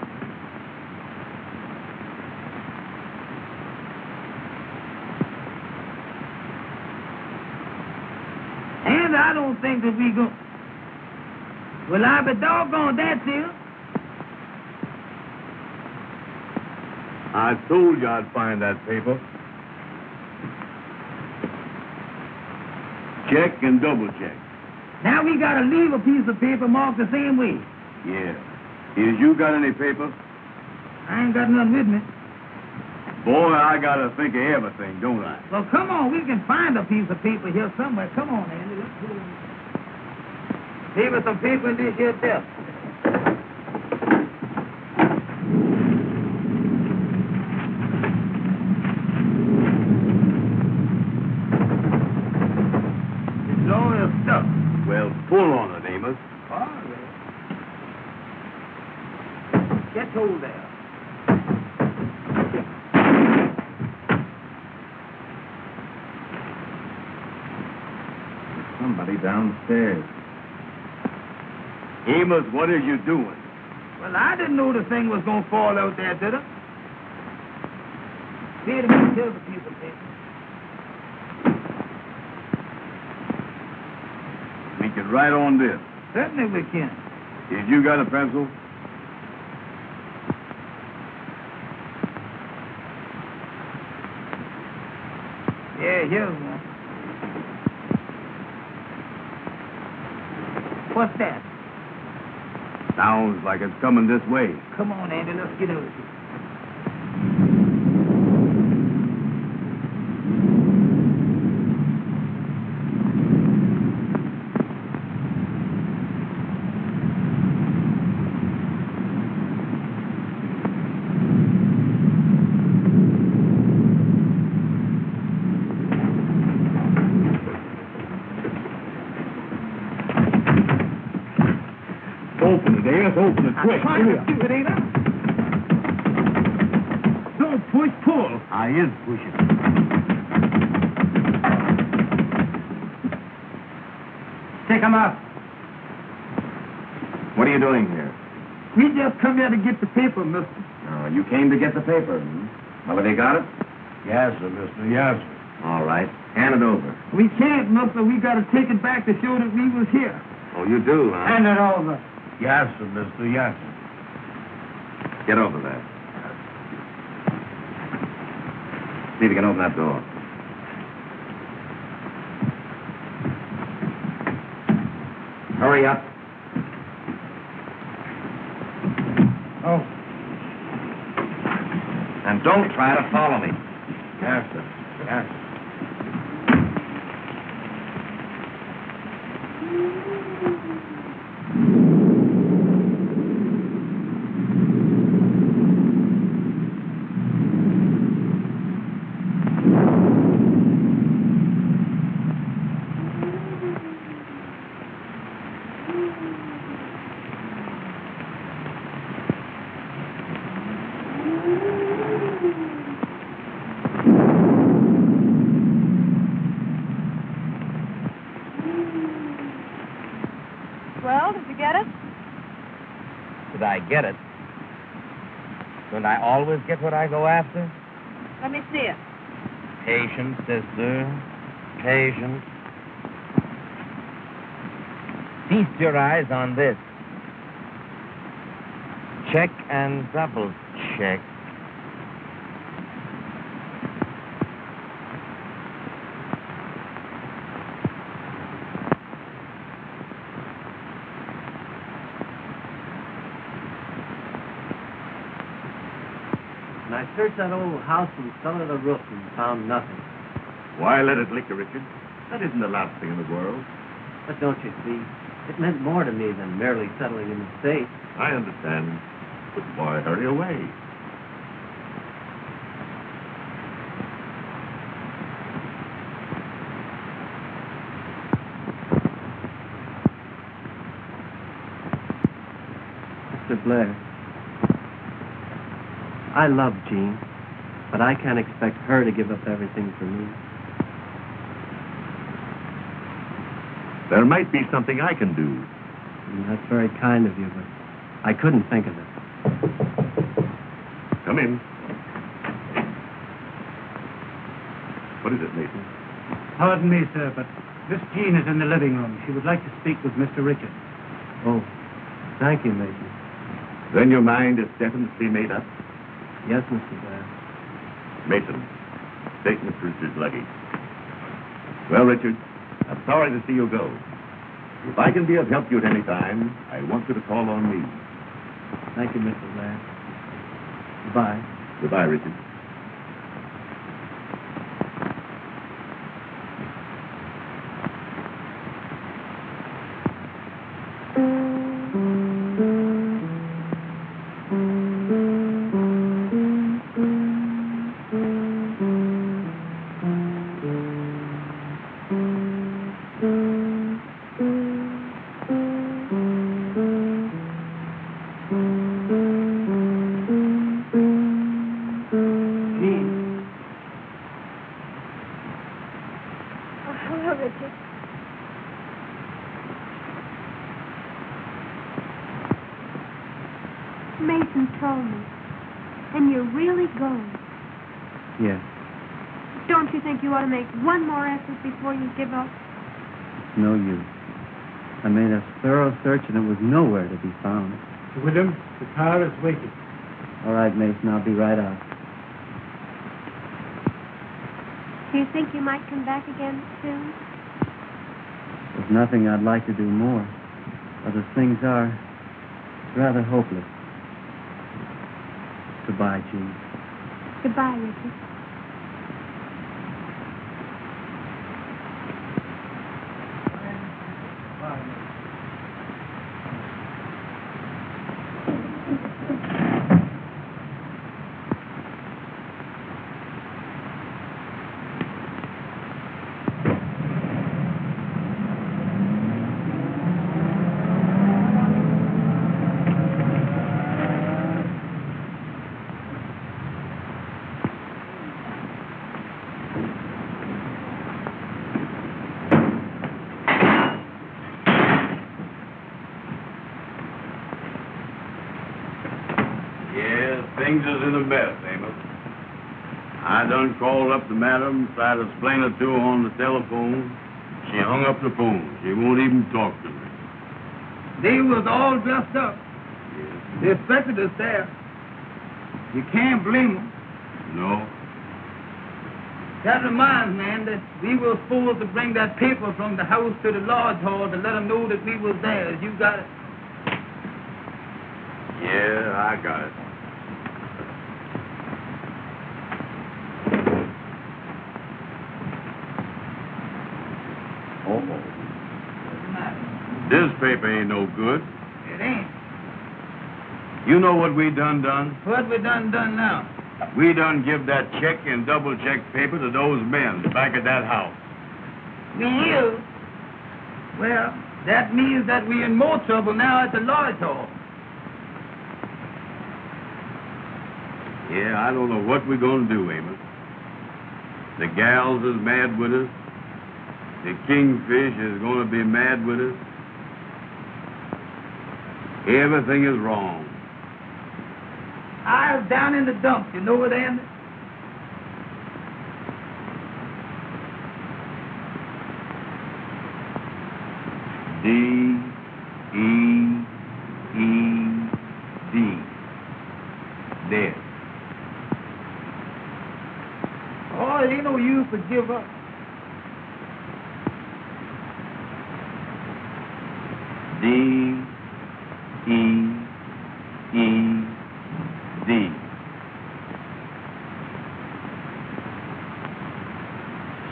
And I don't think that we go. Well, I be doggone that, dear. I told you I'd find that paper. Check and double check. Now we gotta leave a piece of paper marked the same way. Yeah. Is you got any paper? I ain't got none with me. Boy, I gotta think of everything, don't I? Well, come on, we can find a piece of paper here somewhere. Come on, Andy, let's go. Leave us some paper in this here desk. It's all your stuff. Well, pull on it, Amos. All right. Get hold there. Somebody downstairs. Amos, what are you doing? Well, I didn't know the thing was going to fall out there, did I? Here to me, here's a piece of paper. We can write on this. Certainly we can. Did you got a pencil? Yeah, here's one. What's that? Sounds like it's coming this way. Come on, Andy, let's get out of here. Open it, Amos. Open it quick. I'm trying to do it, ain't I? Don't push, pull. I is pushing. Take him out. What are you doing here? We just come here to get the paper, mister. Oh, you came to get the paper. Hmm? Well, have you got it? Yes, sir, mister. Yes, sir. All right. Hand it over. We can't, mister. We got to take it back to show that we was here. Oh, you do, huh? Hand it over. Yes, sir, mister. Yes, sir. Get over there. See if you can open that door. Hurry up. Oh. And don't try to follow me. Yes, sir. Yes, sir. Well, did you get it? Did I get it? Don't I always get what I go after? Let me see it. Patience, sister. Patience. Feast your eyes on this. Check and double check. And I searched that old house from cellar to roof and found nothing. Why let it liquor, Richard? That isn't the last thing in the world. But don't you see, it meant more to me than merely settling an estate. I understand. But why hurry away? Mr. Blair, I love Jean, but I can't expect her to give up everything for me. There might be something I can do. That's very kind of you, but I couldn't think of it. Come in. What is it, Mason? Pardon me, sir, but Miss Jean is in the living room. She would like to speak with Mr. Richard. Oh, thank you, Mason. Then your mind is definitely made up? Yes, Mr. Blair. Mason, take Miss Richard's luggage. Well, Richard, I'm sorry to see you go. If I can be of help to you at any time, I want you to call on me. Thank you, Mr. Blair. Goodbye. Goodbye, Richard. Mason told me. And you're really going. Yes. Don't you think you ought to make one more effort before you give up? It's no use. I made a thorough search and it was nowhere to be found. William, the car is waiting. All right, Mason, I'll be right out. Do you think you might come back again soon? There's nothing I'd like to do more. But as things are, it's rather hopeless. Goodbye, Jean. Goodbye, Richard. Things is in a mess, Amos. I done called up the madam, tried to explain it to her on the telephone. She hung up the phone. She won't even talk to me. They was all dressed up. They expected us there. You can't blame them. No. That reminds me, Andy, we were supposed to bring that paper from the house to the lodge hall to let them know that we was there. You got it? Yeah, I got it. This paper ain't no good. It ain't. You know what we done? What we done now? We done give that check and double check paper to those men back at that house. We is? Well, that means that we in more trouble now at the lodge hall. Yeah, I don't know what we're gonna do, Amos. The gals is mad with us. The kingfish is gonna be mad with us. Everything is wrong. I was down in the dumps. You know it, Andy? D-E-E-D. Dead. Oh, it ain't no use to give up. D-E-E-D.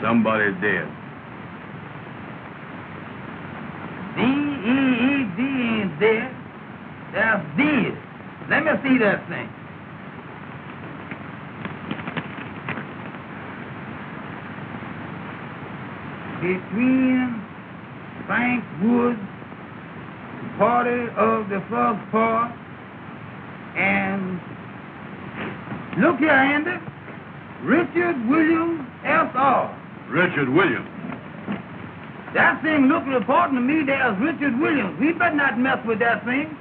Somebody's dead. D-E-E-D ain't dead. That's dead. Let me see that thing. Between Frank Woods, party of the first part, and look here, Andy, Richard Williams, S.R. Richard Williams. That thing looked reporting to me there as Richard Williams. We better not mess with that thing.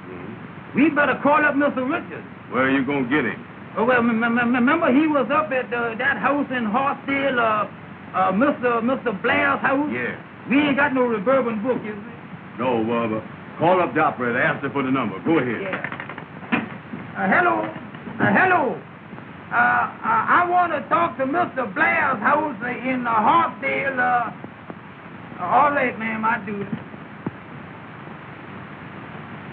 We better call up Mr. Richards. Where are you going to get him? Oh, well, remember he was up at that house in Hartsdale, Mr. Blair's house? Yeah. We ain't got no reverbing book, you see. No, call up the operator. Ask her for the number. Go ahead. Yeah. Hello. Hello. I want to talk to Mr. Blair's house in Hartsdale. All right, ma'am, I do it.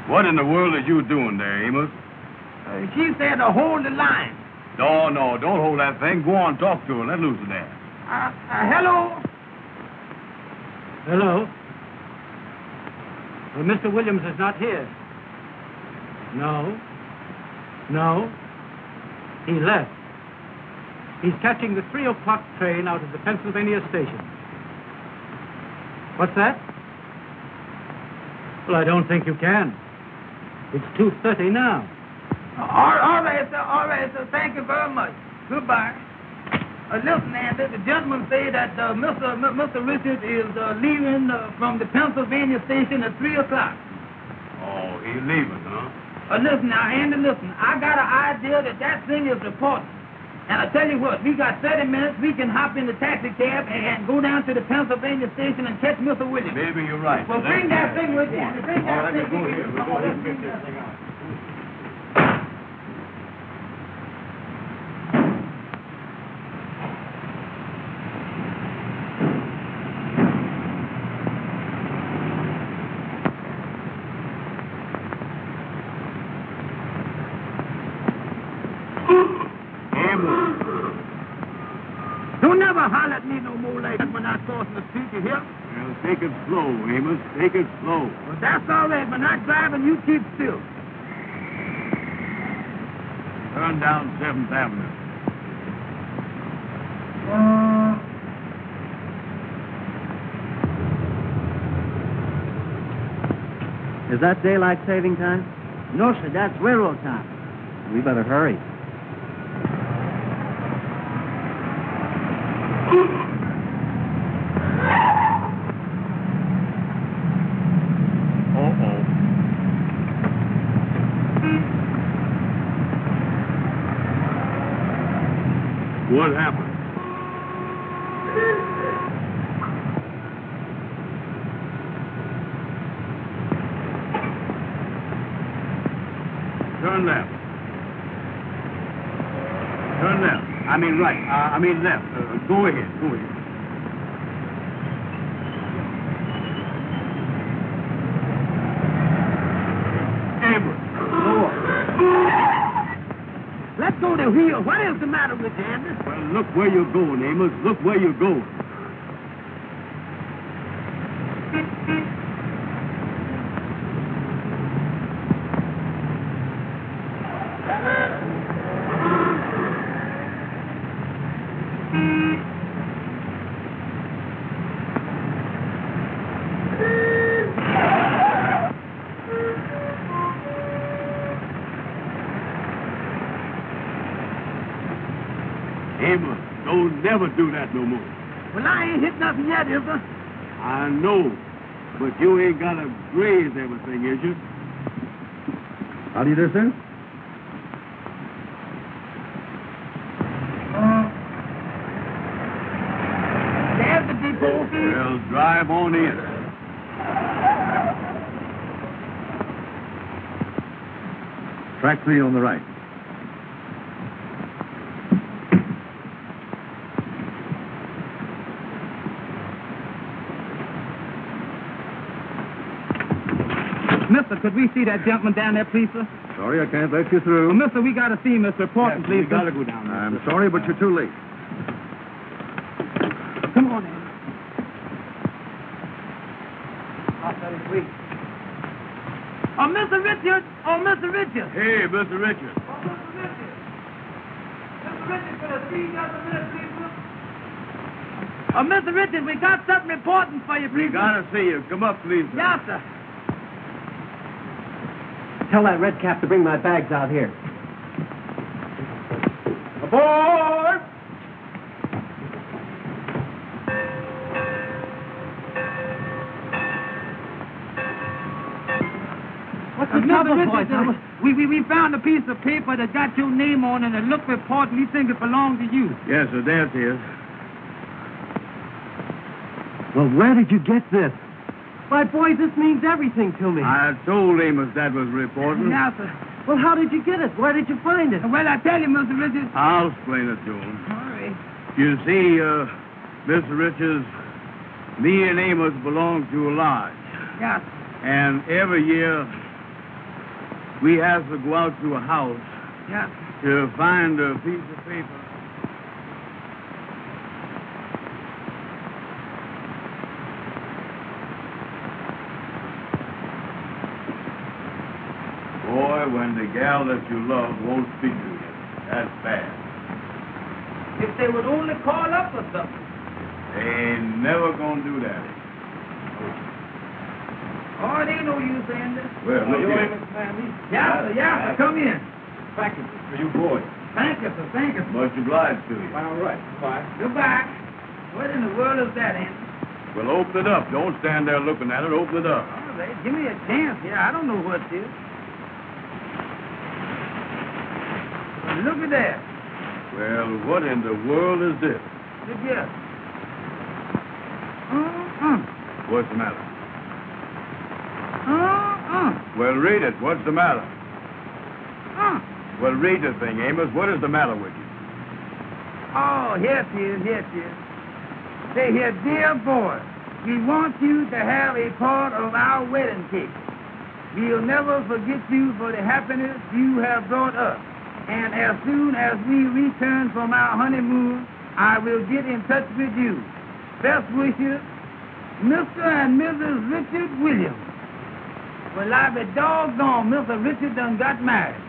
What in the world are you doing there, Amos? She said to hold the line. No, don't hold that thing. Go on, talk to her. Let loose of that. Hello. Hello? Well, Mr. Williams is not here. No. He left. He's catching the 3 o'clock train out of the Pennsylvania station. What's that? Well, I don't think you can. It's 2:30 now. All right, sir. Thank you very much. Goodbye. Listen, Andy, the gentleman said that Mr. Richards is leaving from the Pennsylvania station at 3 o'clock. Oh, he's leaving, huh? Listen now, Andy, listen. I got an idea that thing is important. And I tell you what, we got 30 minutes. We can hop in the taxi cab and go down to the Pennsylvania station and catch Mr. Williams. Maybe you're right. Well, bring that thing with you. Bring that thing go with here. you. We'll go ahead and pick this thing out. Don't never holler at me no more like that when I cross the street, you hear? Well, take it slow, Amos. Take it slow. Well, that's all right. When I'm driving, you keep still. Turn down 7th Avenue. Is that daylight saving time? No, sir, that's railroad time. We better hurry. What happened? Turn left. Turn left. I mean right. I mean left. Go ahead. Go ahead. Amos. Let's go to wheel. What is the matter with you, Andy? Well, look where you're going, Amos. Look where you're going. Amos, don't never do that no more. Well, I ain't hit nothing yet, is there? I know, but you ain't got to graze everything, is you? How do you do, sir? people. Well, drive on in. Track 3 on the right. Mister, could we see that gentleman down there, please, sir? Sorry, I can't let you through. Well, mister, we got to see Mr. Portman, please. We got to go down there. I'm sorry, but you're too late. Come on, Andy. Oh, Mr. Richard. Oh, Mr. Richard. Hey, Mr. Richard. Oh, Mr. Richard. Mr. Richard, could I see you just a minute, please, sir? Oh, Mr. Richard, we got something important for you, please. We got to see you. Come up, please. Sir. Yes, sir. Tell that red cap to bring my bags out here. Aboard! What's the trouble, boys? We found a piece of paper that got your name on it and it looked important. We think it belongs to you. Yes, sir, there it is. Well, where did you get this? Why, boys, this means everything to me. I told Amos that was reporting. Yes, sir. Well, how did you get it? Where did you find it? Well, I tell you, Mr. Richards. I'll explain it to him. All right. You see, Mr. Richards, me and Amos belong to a lodge. Yes. And every year, we have to go out to a house Yes. to find a piece of paper. Boy, when the gal that you love won't speak to you, that's bad. If they would only call up or something. They ain't never gonna do that. Oh, it ain't no use saying this. Well, look here. Yes, sir. Yes, sir. Come in. Thank you for you boys. Thank you, sir. Thank you. Much obliged to you. All right. Bye. Goodbye. What in the world is that, Andy? Well, open it up. Don't stand there looking at it. Open it up. All right. Give me a chance here. I don't know what it is. Look at that. Well, what in the world is this? Look here. What's the matter? Well, read it. What's the matter? Well, read the thing, Amos. What is the matter with you? Oh, here it is. Here it is. Say here, dear boy, we want you to have a part of our wedding cake. We'll never forget you for the happiness you have brought us. And as soon as we return from our honeymoon, I will get in touch with you. Best wishes, Mr. and Mrs. Richard Williams. Well, I be doggone, Mr. Richard done got married.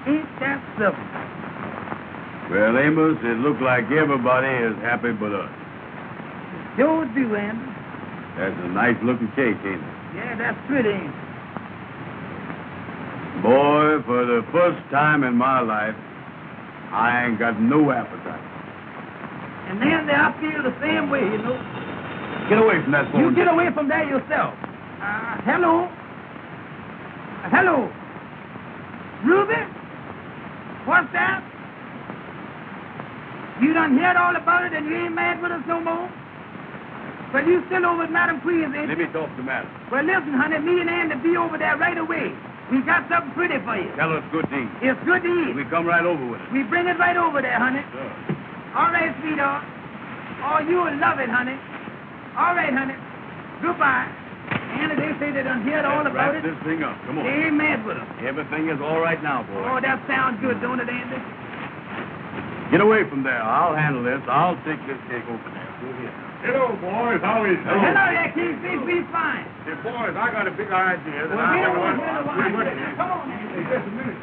Ain't that simple? Well, Amos, it looks like everybody is happy but us. Sure do, Andy. That's a nice-looking cake, ain't it? Yeah, that's pretty, ain't it? Boy, for the first time in my life, I ain't got no appetite. And then I feel the same way, you know. Get away from that phone. You get away from there yourself. Hello? Hello? Ruben? What's that? You done heard all about it and you ain't mad with us no more? Well, you still over at Madam Queen's, ain't Let you? me talk to Madam. Well, listen, honey, me and Andy be over there right away. We got something pretty for you. Tell her it's good to eat. It's good to eat. We come right over with it. We bring it right over there, honey. Sure. All right, sweetheart. Oh, you'll love it, honey. All right, honey. Goodbye. Andy, they say they done heard all about Wrap it. this thing up. Come on. They ain't mad with us. Everything is all right now, boy. Oh, that sounds good, don't it, Andy? Get away from there. I'll handle this. I'll take this cake over there. Go here. Hello, boys. How is it? Hello there, Keith. We fine. Hey, boys, I got a big idea that Well, I here, want come on, Andy. Just a minute.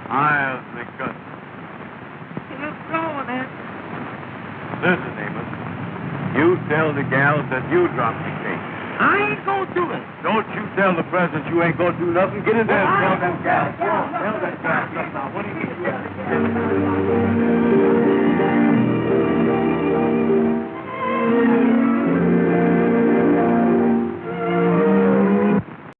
I'll make good. It's going, Andy. Listen, Amos. You tell the gals that you dropped the cake. I ain't gonna do it. Don't you tell the president you ain't gonna do nothing. Get in there and tell them gals. Tell them gals. Now, what do you think?